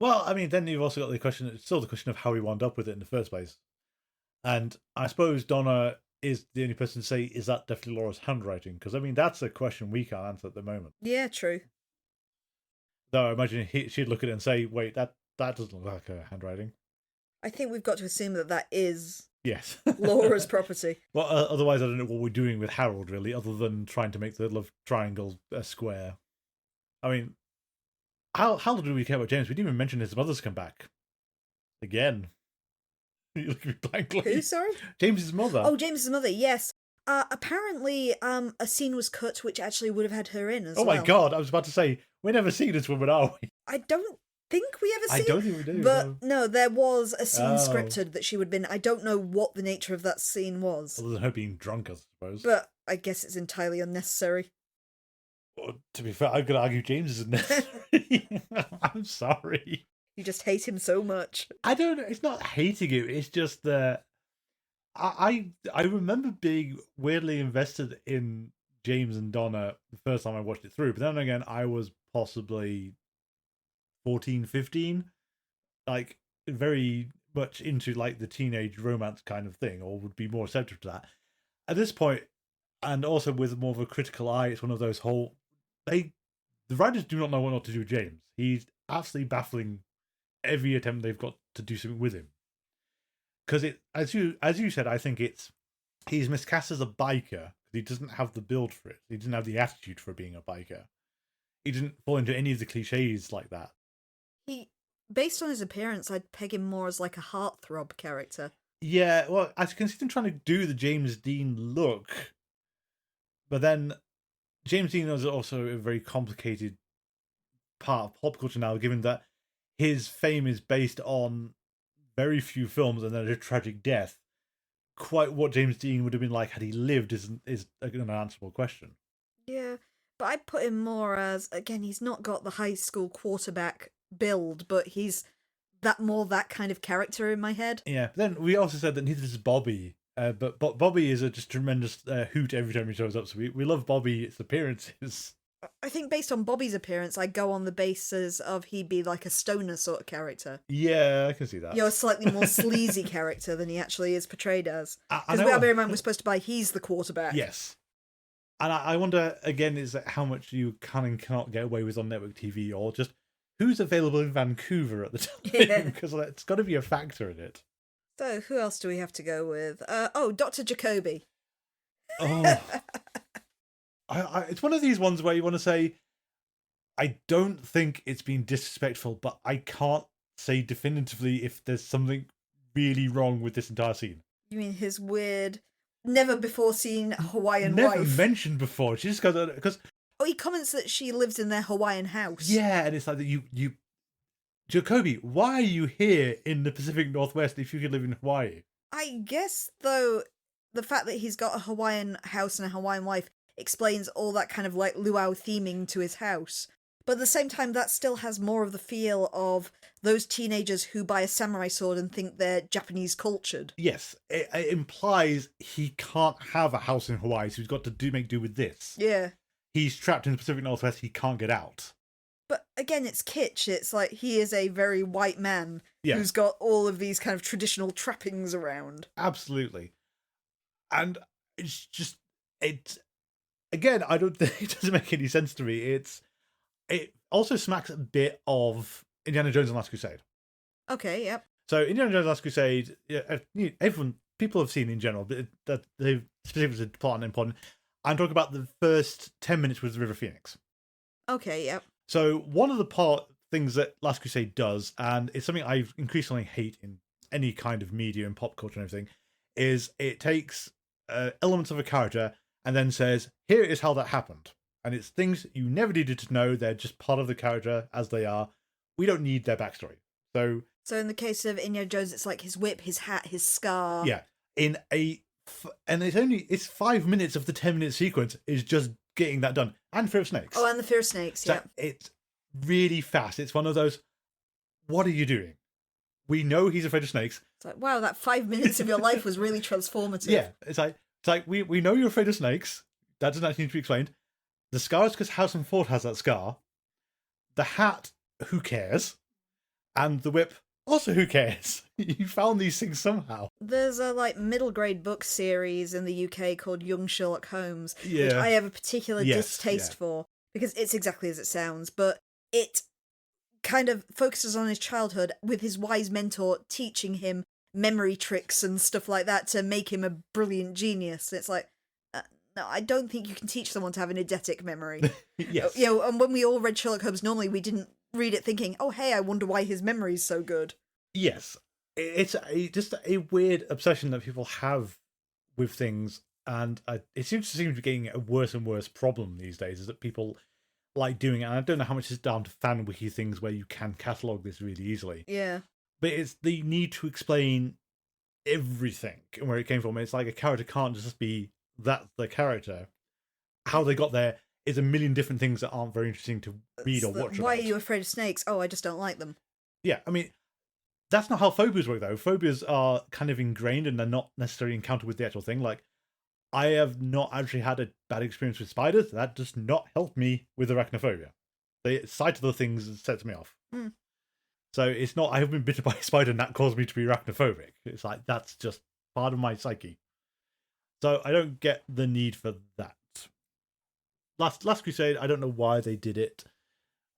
Well, I mean, then you've also got the question, it's still the question of how he wound up with it in the first place. And I suppose Donna is the only person to say, is that definitely Laura's handwriting? Because, I mean, that's a question we can't answer at the moment. Yeah, true. Though I imagine she'd look at it and say, wait, that doesn't look like her handwriting. I think we've got to assume that is... Yes. Laura's property. Well, otherwise I don't know what we're doing with Harold, really, other than trying to make the love triangle a square. I mean, how do we care about James? We didn't even mention his mother's come back. Again. You look at me blankly. Who, sorry? James's mother. Oh, James's mother, yes. Apparently, a scene was cut which actually would have had her in as well. Oh my god, I was about to say, we're never seeing this woman, are we? I don't think we ever see I don't think we do. But no, there was a scene scripted that she would have been. I don't know what the nature of that scene was. Other than her being drunk, I suppose. But I guess it's entirely unnecessary. Well, to be fair, I'm going to argue James isn't necessary. I'm sorry. You just hate him so much. I don't know. It's not hating him. It's just that I remember being weirdly invested in James and Donna the first time I watched it through. But then again, I was possibly 14, 15. Like, very much into, like, the teenage romance kind of thing, or would be more receptive to that. At this point, and also with more of a critical eye, it's one of those whole... The writers do not know what to do with James. He's absolutely baffling every attempt they've got to do something with him. Because as you said, I think he's miscast as a biker because he doesn't have the build for it. He doesn't have the attitude for being a biker. He didn't fall into any of the cliches like that. Based on his appearance, I'd peg him more as like a heartthrob character. Yeah, well, I can see them trying to do the James Dean look, but then James Dean is also a very complicated part of pop culture now, given that his fame is based on very few films and then a tragic death. quite what James Dean would have been like had he lived is an unanswerable question. Yeah, but I put him more as, again, he's not got the high school quarterback build, but he's that kind of character in my head. Yeah, but then we also said that neither does Bobby. But Bobby is a just tremendous hoot every time he shows up. So we love Bobby's appearances. I think based on Bobby's appearance, I go on the basis of he'd be like a stoner sort of character. Yeah, I can see that. You're a slightly more sleazy character than he actually is portrayed as. Because I we bear in mind we're supposed to buy he's the quarterback. Yes. And I wonder, again, is that how much you can and cannot get away with on network TV, or just who's available in Vancouver at the time? Yeah. Because it's got to be a factor in it. So who else do we have to go with? Dr. Jacoby. Oh. It's one of these ones where you want to say, I don't think it's been disrespectful, but I can't say definitively if there's something really wrong with this entire scene. You mean his weird, never before seen Hawaiian Never wife? mentioned before. She just goes, because he comments that she lives in their Hawaiian house. Yeah, and it's like that you Jacoby, why are you here in the Pacific Northwest if you could live in Hawaii? I guess, though, the fact that he's got a Hawaiian house and a Hawaiian wife explains all that kind of like luau theming to his house. But at the same time, that still has more of the feel of those teenagers who buy a samurai sword and think they're Japanese cultured. Yes, it implies he can't have a house in Hawaii, so he's got to make do with this. Yeah. He's trapped in the Pacific Northwest, he can't get out. But again, it's kitsch. It's like he is a very white man who's got all of these kind of traditional trappings around. Absolutely. And it's just, again, I don't think it doesn't make any sense to me. It also smacks a bit of Indiana Jones and the Last Crusade. Okay, yep. So Indiana Jones and the Last Crusade, people have seen in general, but that they've specifically plot and important. I'm talking about the first 10 minutes with the River Phoenix. Okay, yep. So one of the things that Last Crusade does, and it's something I increasingly hate in any kind of media and pop culture and everything, is it takes elements of a character and then says, here is how that happened. And it's things you never needed to know. They're just part of the character as they are. We don't need their backstory. So in the case of Indiana Jones, it's like his whip, his hat, his scar. Yeah. And it's 5 minutes of the 10-minute sequence is just getting that done. And Fear of Snakes. Oh, and the Fear of Snakes, yeah. It's really fast. It's one of those, what are you doing? We know he's afraid of snakes. It's like, wow, that 5 minutes of your life was really transformative. Yeah, it's like we know you're afraid of snakes. That doesn't actually need to be explained. The scar is because Harrison Ford has that scar. The hat, who cares? And the whip, also who cares? You found these things somehow. There's a middle grade book series in the UK called Young Sherlock Holmes, which Yeah. I have a particular distaste for because it's exactly as it sounds, but it kind of focuses on his childhood with his wise mentor teaching him memory tricks and stuff like that to make him a brilliant genius. It's like, no, I don't think you can teach someone to have an eidetic memory. Yes. And when we all read Sherlock Holmes, normally we didn't read it thinking, oh, hey, I wonder why his memory's so good. Yes. It's just a weird obsession that people have with things, and it seems to be getting a worse and worse problem these days, is that people like doing it, and I don't know how much is down to fan wiki things where you can catalogue this really easily. Yeah. But it's the need to explain everything and where it came from. It's like a character can't just be that's the character. How they got there is a million different things that aren't very interesting to read or watch. Why are you afraid of snakes? Oh, I just don't like them. Yeah, I mean, that's not how phobias work, though. Phobias are kind of ingrained and they're not necessarily encountered with the actual thing. Like, I have not actually had a bad experience with spiders. That does not help me with arachnophobia. The sight of the things sets me off. Mm. So it's not, I have been bitten by a spider and that caused me to be arachnophobic. It's like, that's just part of my psyche. So I don't get the need for that. Last Crusade, I don't know why they did it,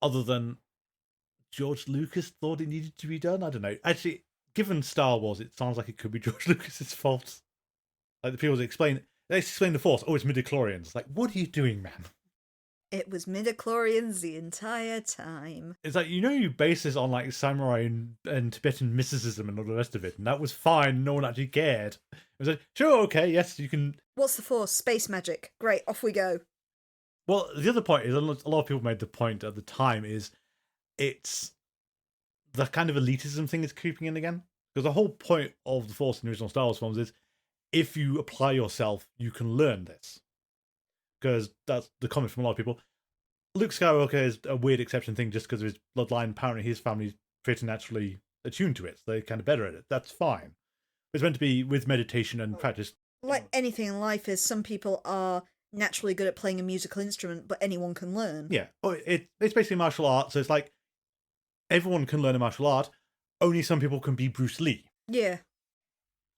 other than George Lucas thought it needed to be done. I don't know. Actually, given Star Wars, it sounds like it could be George Lucas's fault. Like the people that explain the Force. Oh, it's midichlorians. Like, what are you doing, man? It was midichlorians the entire time. It's like, you base this on like samurai and Tibetan mysticism and all the rest of it, and that was fine. No one actually cared. It was like, sure, okay, yes, you can. What's the Force? Space magic. Great, off we go. Well, the other point is, a lot of people made the point at the time, is it's the kind of elitism thing is creeping in again. Because the whole point of the Force in the original Star Wars films is if you apply yourself, you can learn this. Because that's the comment from a lot of people. Luke Skywalker is a weird exception thing just because of his bloodline. Apparently his family's pretty naturally attuned to it, so they're kind of better at it. That's fine. It's meant to be with meditation and practice. Like anything in life is, some people are naturally good at playing a musical instrument, but anyone can learn. Yeah, it's basically martial art, so it's like everyone can learn a martial art, only some people can be Bruce Lee. Yeah.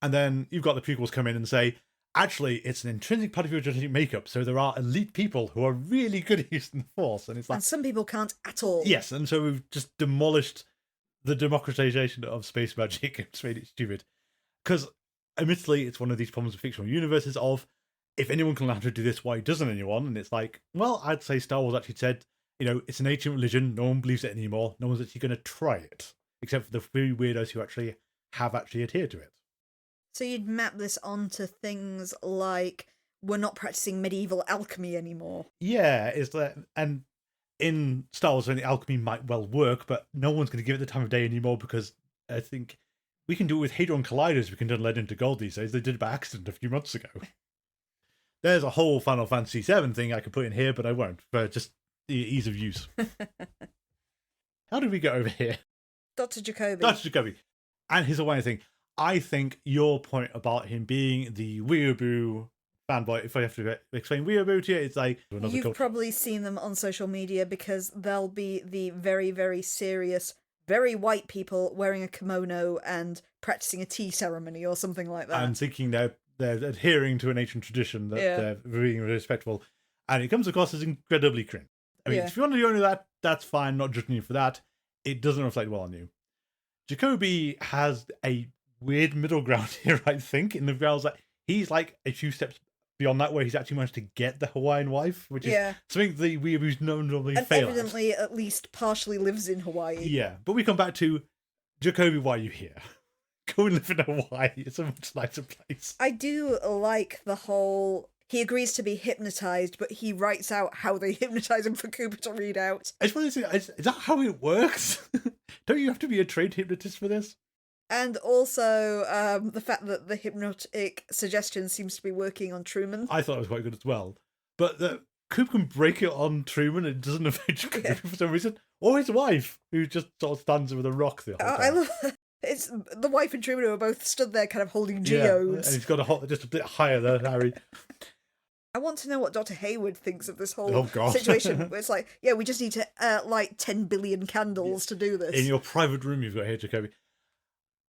And then you've got the prequels come in and say, actually, it's an intrinsic part of your genetic makeup, so there are elite people who are really good at using the Force. And it's like, and some people can't at all. Yes, and so we've just demolished the democratization of space magic and just made it stupid. Because, admittedly, it's one of these problems with fictional universes of, if anyone can learn how to do this, why doesn't anyone? And it's like, well, I'd say Star Wars actually said, it's an ancient religion, no one believes it anymore, no one's actually going to try it, except for the few weirdos who have adhered to it. So you'd map this onto things like, we're not practicing medieval alchemy anymore. Yeah, is that, and in Star Wars, the alchemy might well work, but no one's going to give it the time of day anymore, because I think we can do it with Hadron Colliders. We can turn lead into gold these days. They did it by accident a few months ago. There's a whole Final Fantasy VII thing I could put in here, but I won't, for just the ease of use. How did we get over here? Dr. Jacoby. Dr. Jacoby. And here's the one thing. I think your point about him being the weeaboo fanboy, if I have to explain weeaboo to you, it's like... You've probably seen them on social media, because they'll be the very, very serious, very white people wearing a kimono and practicing a tea ceremony or something like that. And thinking they're adhering to an ancient tradition, that they're being respectful. And it comes across as incredibly cringe. I mean, if you want to do that, that's fine, not judging you for that. It doesn't reflect well on you. Jacoby has a weird middle ground here, I think, in the grounds that he's like a few steps beyond that, where he's actually managed to get the Hawaiian wife, which is something the weeaboos normally fail at. Evidently, at least partially lives in Hawaii. Yeah, but we come back to Jacoby, why are you here? Go and live in Hawaii. It's a much nicer place. I do like the whole... He agrees to be hypnotized, but he writes out how they hypnotize him for Cooper to read out. I just want to say, is that how it works? Don't you have to be a trained hypnotist for this? And also the fact that the hypnotic suggestion seems to be working on Truman. I thought it was quite good as well. But Coop can break it on Truman and it doesn't affect Jacoby for some reason. Or his wife, who just sort of stands with a rock the whole time. I love it's the wife and Truman who are both stood there kind of holding geodes. And he's got just a bit higher than Harry. I want to know what Dr. Hayward thinks of this whole situation. It's like, we just need to light 10 billion candles to do this. In your private room you've got here, Jacoby.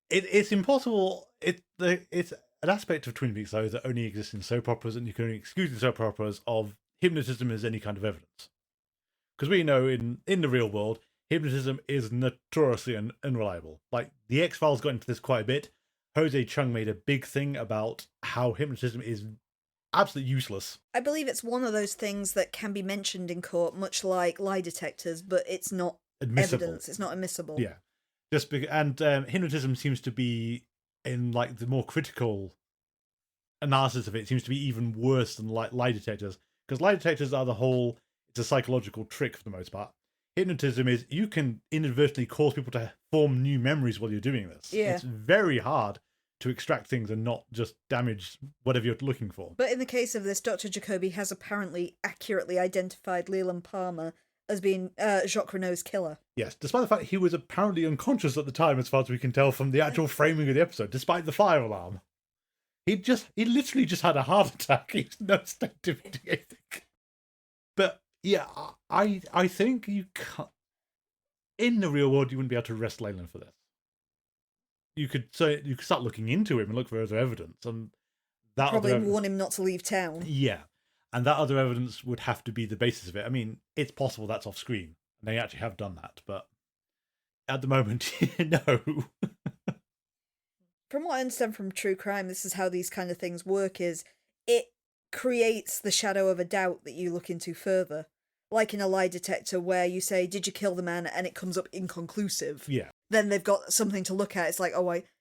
It's impossible. It's an aspect of Twin Peaks, though, that only exists in soap operas, and you can only excuse in soap operas of hypnotism as any kind of evidence. Because we know in the real world, hypnotism is notoriously unreliable. Like, the X-Files got into this quite a bit. Jose Chung made a big thing about how hypnotism is absolutely useless. I believe it's one of those things that can be mentioned in court, much like lie detectors, but it's not evidence. It's not admissible. Yeah. Hypnotism seems to be, in like the more critical analysis of it, seems to be even worse than like lie detectors. Because lie detectors are it's a psychological trick for the most part. Hypnotism is, you can inadvertently cause people to form new memories while you're doing this. Yeah. It's very hard to extract things and not just damage whatever you're looking for. But in the case of this, Dr. Jacoby has apparently accurately identified Leland Palmer as being Jacques Renault's killer. Yes, despite the fact he was apparently unconscious at the time, as far as we can tell from the actual framing of the episode, despite the fire alarm. He literally just had a heart attack. He's no state of anything. But yeah, I think you can't... In the real world, you wouldn't be able to arrest Leyland for this. You could start looking into him and look for other evidence, and that probably warn him not to leave town. Yeah, and that other evidence would have to be the basis of it. I mean, it's possible that's off screen, and they actually have done that, but at the moment, no. From what I understand from true crime, this is how these kind of things work: is it creates the shadow of a doubt that you look into further. Like in a lie detector where you say, did you kill the man? And it comes up inconclusive. Yeah. Then they've got something to look at. It's like,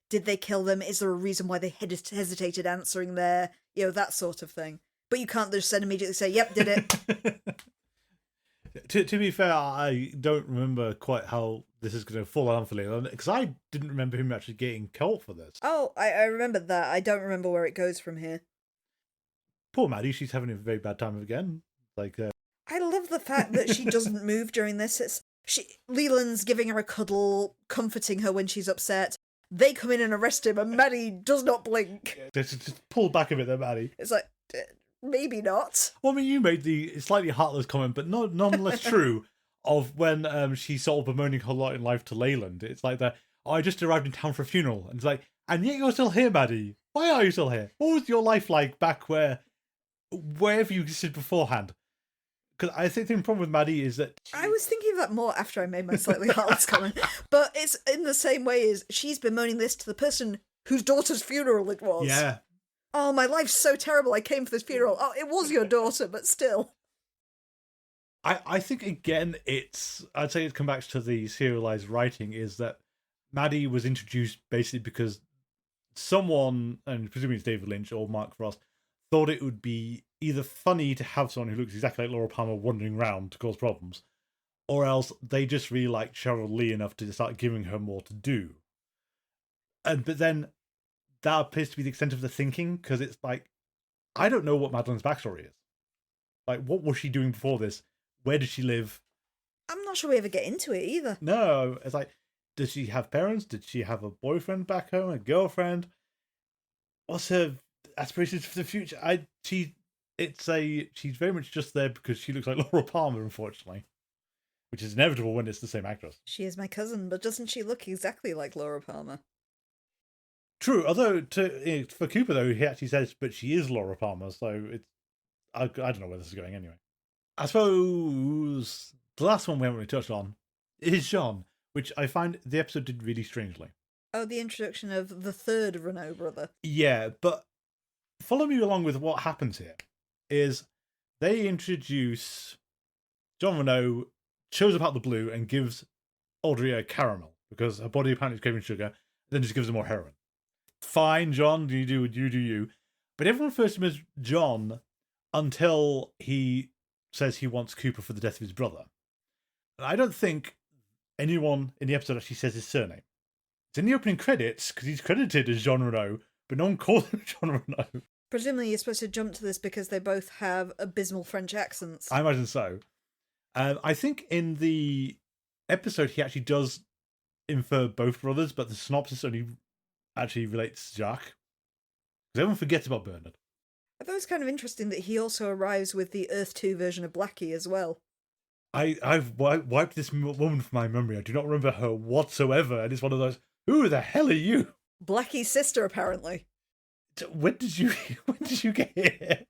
did they kill them? Is there a reason why they hesitated answering there? That sort of thing. But you can't just then immediately say, yep, did it. To be fair, I don't remember quite how this is going to fall out for Leland, because I didn't remember him actually getting caught for this. Oh, I remember that. I don't remember where it goes from here. Poor Maddie, she's having a very bad time again. Like, I love the fact that she doesn't move during this. Leland's giving her a cuddle, comforting her when she's upset. They come in and arrest him, and Maddie does not blink. just pull back a bit there, Maddie. It's like, maybe not. Well, I mean, you made the slightly heartless comment, but nonetheless true, of when she's sort of bemoaning her lot in life to Leyland. It's like that, oh, I just arrived in town for a funeral. And it's like, and yet you're still here, Maddie. Why are you still here? What was your life like back wherever you existed beforehand? Because I think the problem with Maddie is that... I was thinking of that more after I made my slightly heartless comment. But it's in the same way as she's bemoaning this to the person whose daughter's funeral it was. Yeah. Oh, my life's so terrible. I came for this funeral. Oh, it was your daughter, but still. I think, again, I'd say it comes back to the serialized writing, is that Maddie was introduced basically because someone, and presumably it's David Lynch or Mark Frost, thought it would be either funny to have someone who looks exactly like Laura Palmer wandering around to cause problems, or else they just really liked Cheryl Lee enough to start giving her more to do. But then that appears to be the extent of the thinking, because it's like, I don't know what Madeline's backstory is. Like, what was she doing before this? Where did she live? I'm not sure we ever get into it either. No, it's like, did she have parents? Did she have a boyfriend back home? A girlfriend? What's her aspirations for the future? She's very much just there because she looks like Laura Palmer, unfortunately, which is inevitable when it's the same actress. She is my cousin, but doesn't she look exactly like Laura Palmer? True, although for Cooper though, he actually says, "But she is Laura Palmer," so I don't know where this is going anyway. I suppose the last one we haven't really touched on is John, which I find the episode did really strangely. Oh, the introduction of the third Renault brother. Yeah, but follow me along with what happens here. Is they introduce John Renault, shows up out the blue and gives Audrey a caramel because her body apparently is craving sugar, then just gives her more heroin. Fine, John, you do you. But everyone refers to him as John until he says he wants Cooper for the death of his brother. And I don't think anyone in the episode actually says his surname. It's in the opening credits because he's credited as Jean Renault, but no one calls him Jean Renault. Presumably you're supposed to jump to this because they both have abysmal French accents. I imagine so. I think in the episode he actually does infer both brothers, but the synopsis only actually relates to Jacques. Because everyone forgets about Bernard. I thought it was kind of interesting that he also arrives with the Earth 2 version of Blackie as well. I've wiped this woman from my memory. I do not remember her whatsoever. And it's one of those, who the hell are you? Blackie's sister, apparently. When did you get here?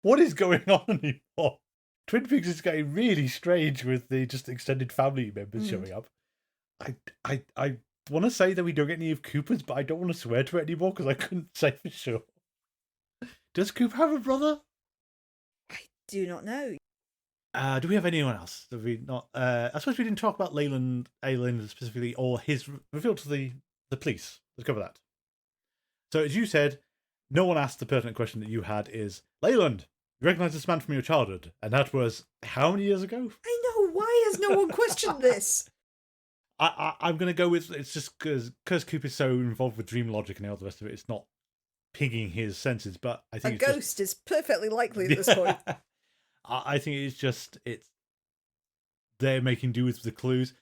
What is going on anymore? Twin Peaks is getting really strange with the just extended family members showing up. I want to say that we don't get any of Cooper's, but I don't want to swear to it anymore because I couldn't say for sure. Does Cooper have a brother? I do not know. Do we have anyone else? Have we not? I suppose we didn't talk about Leyland specifically, or his reveal to the police. Let's cover that. So, as you said, no one asked the pertinent question that you had is, Leyland, you recognise this man from your childhood? And that was how many years ago? I know, why has no one questioned this? I'm going to go with, it's just because Cooper's so involved with dream logic and all the rest of it, it's not pinging his senses, but I think a ghost is perfectly likely at this point. I think it's they're making do with the clues.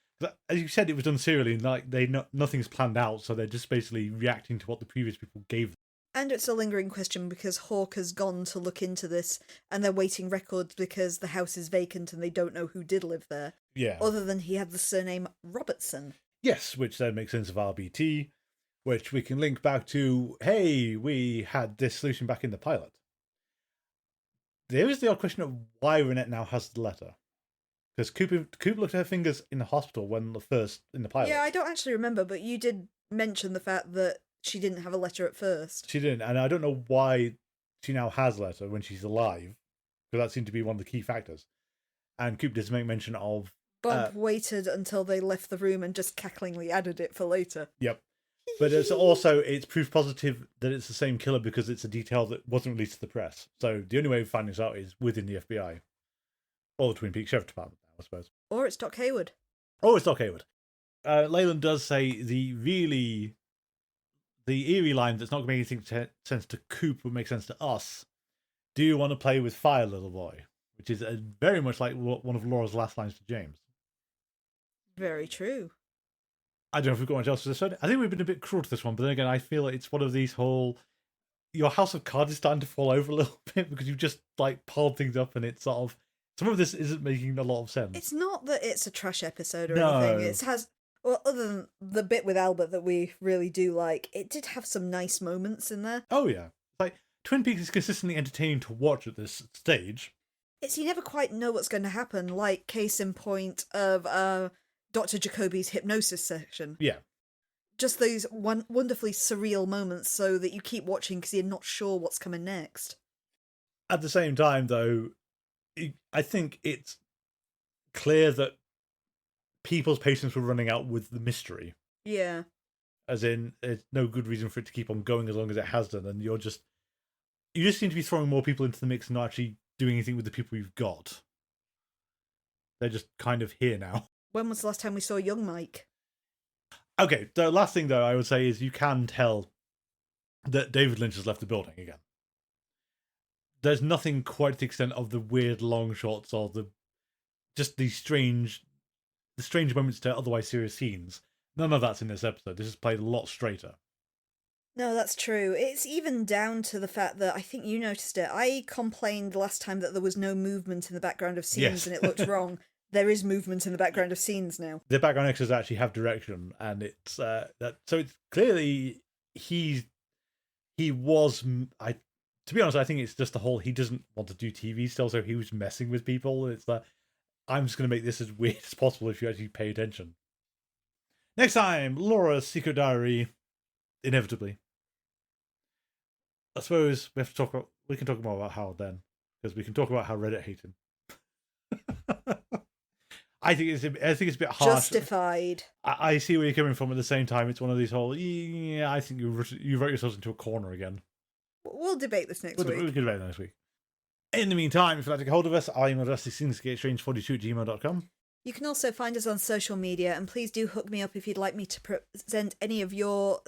As you said, it was done serially, and like nothing's planned out, so they're just basically reacting to what the previous people gave them. And it's a lingering question because Hawke has gone to look into this, and they're waiting records because the house is vacant and they don't know who did live there. Yeah. Other than he had the surname Robertson. Yes, which then makes sense of RBT, which we can link back to, hey, we had this solution back in the pilot. There is the odd question of why Renette now has the letter. Because Cooper looked at her fingers in the hospital when in the pilot. Yeah, I don't actually remember, but you did mention the fact that she didn't have a letter at first. She didn't, and I don't know why she now has a letter when she's alive, because that seemed to be one of the key factors. And Cooper does make mention of... Bob waited until they left the room and just cacklingly added it for later. Yep. But it's proof positive that it's the same killer because it's a detail that wasn't released to the press. So the only way of finding this out is within the FBI. Or the Twin Peaks Sheriff Department, I suppose. Or it's Doc Hayward. Oh, it's Doc Hayward. Leyland does say the eerie line that's not going to make anything sense to Coop would make sense to us. Do you want to play with fire, little boy? Which is very much like one of Laura's last lines to James. Very true. I don't know if we've got much else to say. I think we've been a bit cruel to this one, but then again, I feel like it's one of these whole... Your house of cards is starting to fall over a little bit because you've just like piled things up and it's sort of... Some of this isn't making a lot of sense. It's not that it's a trash episode or anything. It has... Well, other than the bit with Albert that we really do like, it did have some nice moments in there. Oh, yeah. Like, Twin Peaks is consistently entertaining to watch at this stage. It's you never quite know what's going to happen, like case in point of Doctor Jacoby's hypnosis section. Yeah. Just those wonderfully surreal moments so that you keep watching because you're not sure what's coming next. At the same time, though, I think it's clear that people's patience were running out with the mystery. Yeah. As in, there's no good reason for it to keep on going as long as it has done, and you just seem to be throwing more people into the mix and not actually doing anything with the people you've got. They're just kind of here now. When was the last time we saw young Mike? Okay, the last thing, though, I would say is you can tell that David Lynch has left the building again. There's nothing quite to the extent of the weird long shots or the strange moments to otherwise serious scenes. None of that's in this episode. This is played a lot straighter. No, that's true. It's even down to the fact that, I think you noticed it, I complained last time that there was no movement in the background of scenes Yes. and it looked wrong. There is movement in the background of scenes now. The background extras actually have direction, and it's so it's clearly he was. To be honest, I think it's just the whole he doesn't want to do TV still, so he was messing with people. It's that I'm just going to make this as weird as possible if you actually pay attention. Next time, Laura's secret diary, inevitably. I suppose we can talk more about Howard then, because we can talk about how Reddit hates him. I think it's a bit harsh. Justified. I see where you're coming from. At the same time, it's one of these whole. Yeah, I think you wrote yourselves into a corner again. We'll debate this next week. We can debate that next week. In the meantime, if you'd like to get hold of us, our email address is cynicsgatestrange42@gmail.com. You can also find us on social media, and please do hook me up if you'd like me to present any of your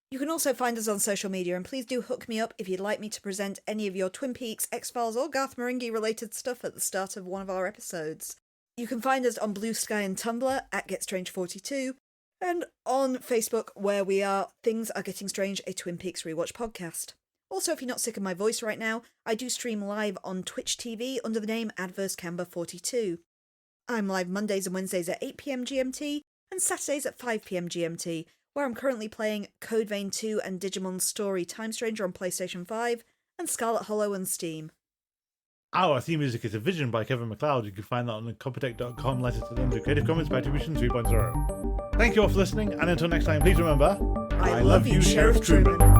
You can also find us on social media, and please do hook me up if you'd like me to present any of your Twin Peaks, X-Files, or Garth Marenghi related stuff at the start of one of our episodes. You can find us on Blue Sky and Tumblr at GetStrange42, and on Facebook, where we are Things Are Getting Strange, a Twin Peaks rewatch podcast. Also, if you're not sick of my voice right now, I do stream live on Twitch TV under the name AdverseCamber42. I'm live Mondays and Wednesdays at 8pm GMT, and Saturdays at 5pm GMT, where I'm currently playing Code Vein 2 and Digimon's Story Time Stranger on PlayStation 5, and Scarlet Hollow on Steam. Our theme music is A Vision by Kevin MacLeod. You can find that on Compotech.com. Letters to them to Creative Commons by Attribution 3.0. Thank you all for listening, and until next time, please remember, I love you, Sheriff Truman.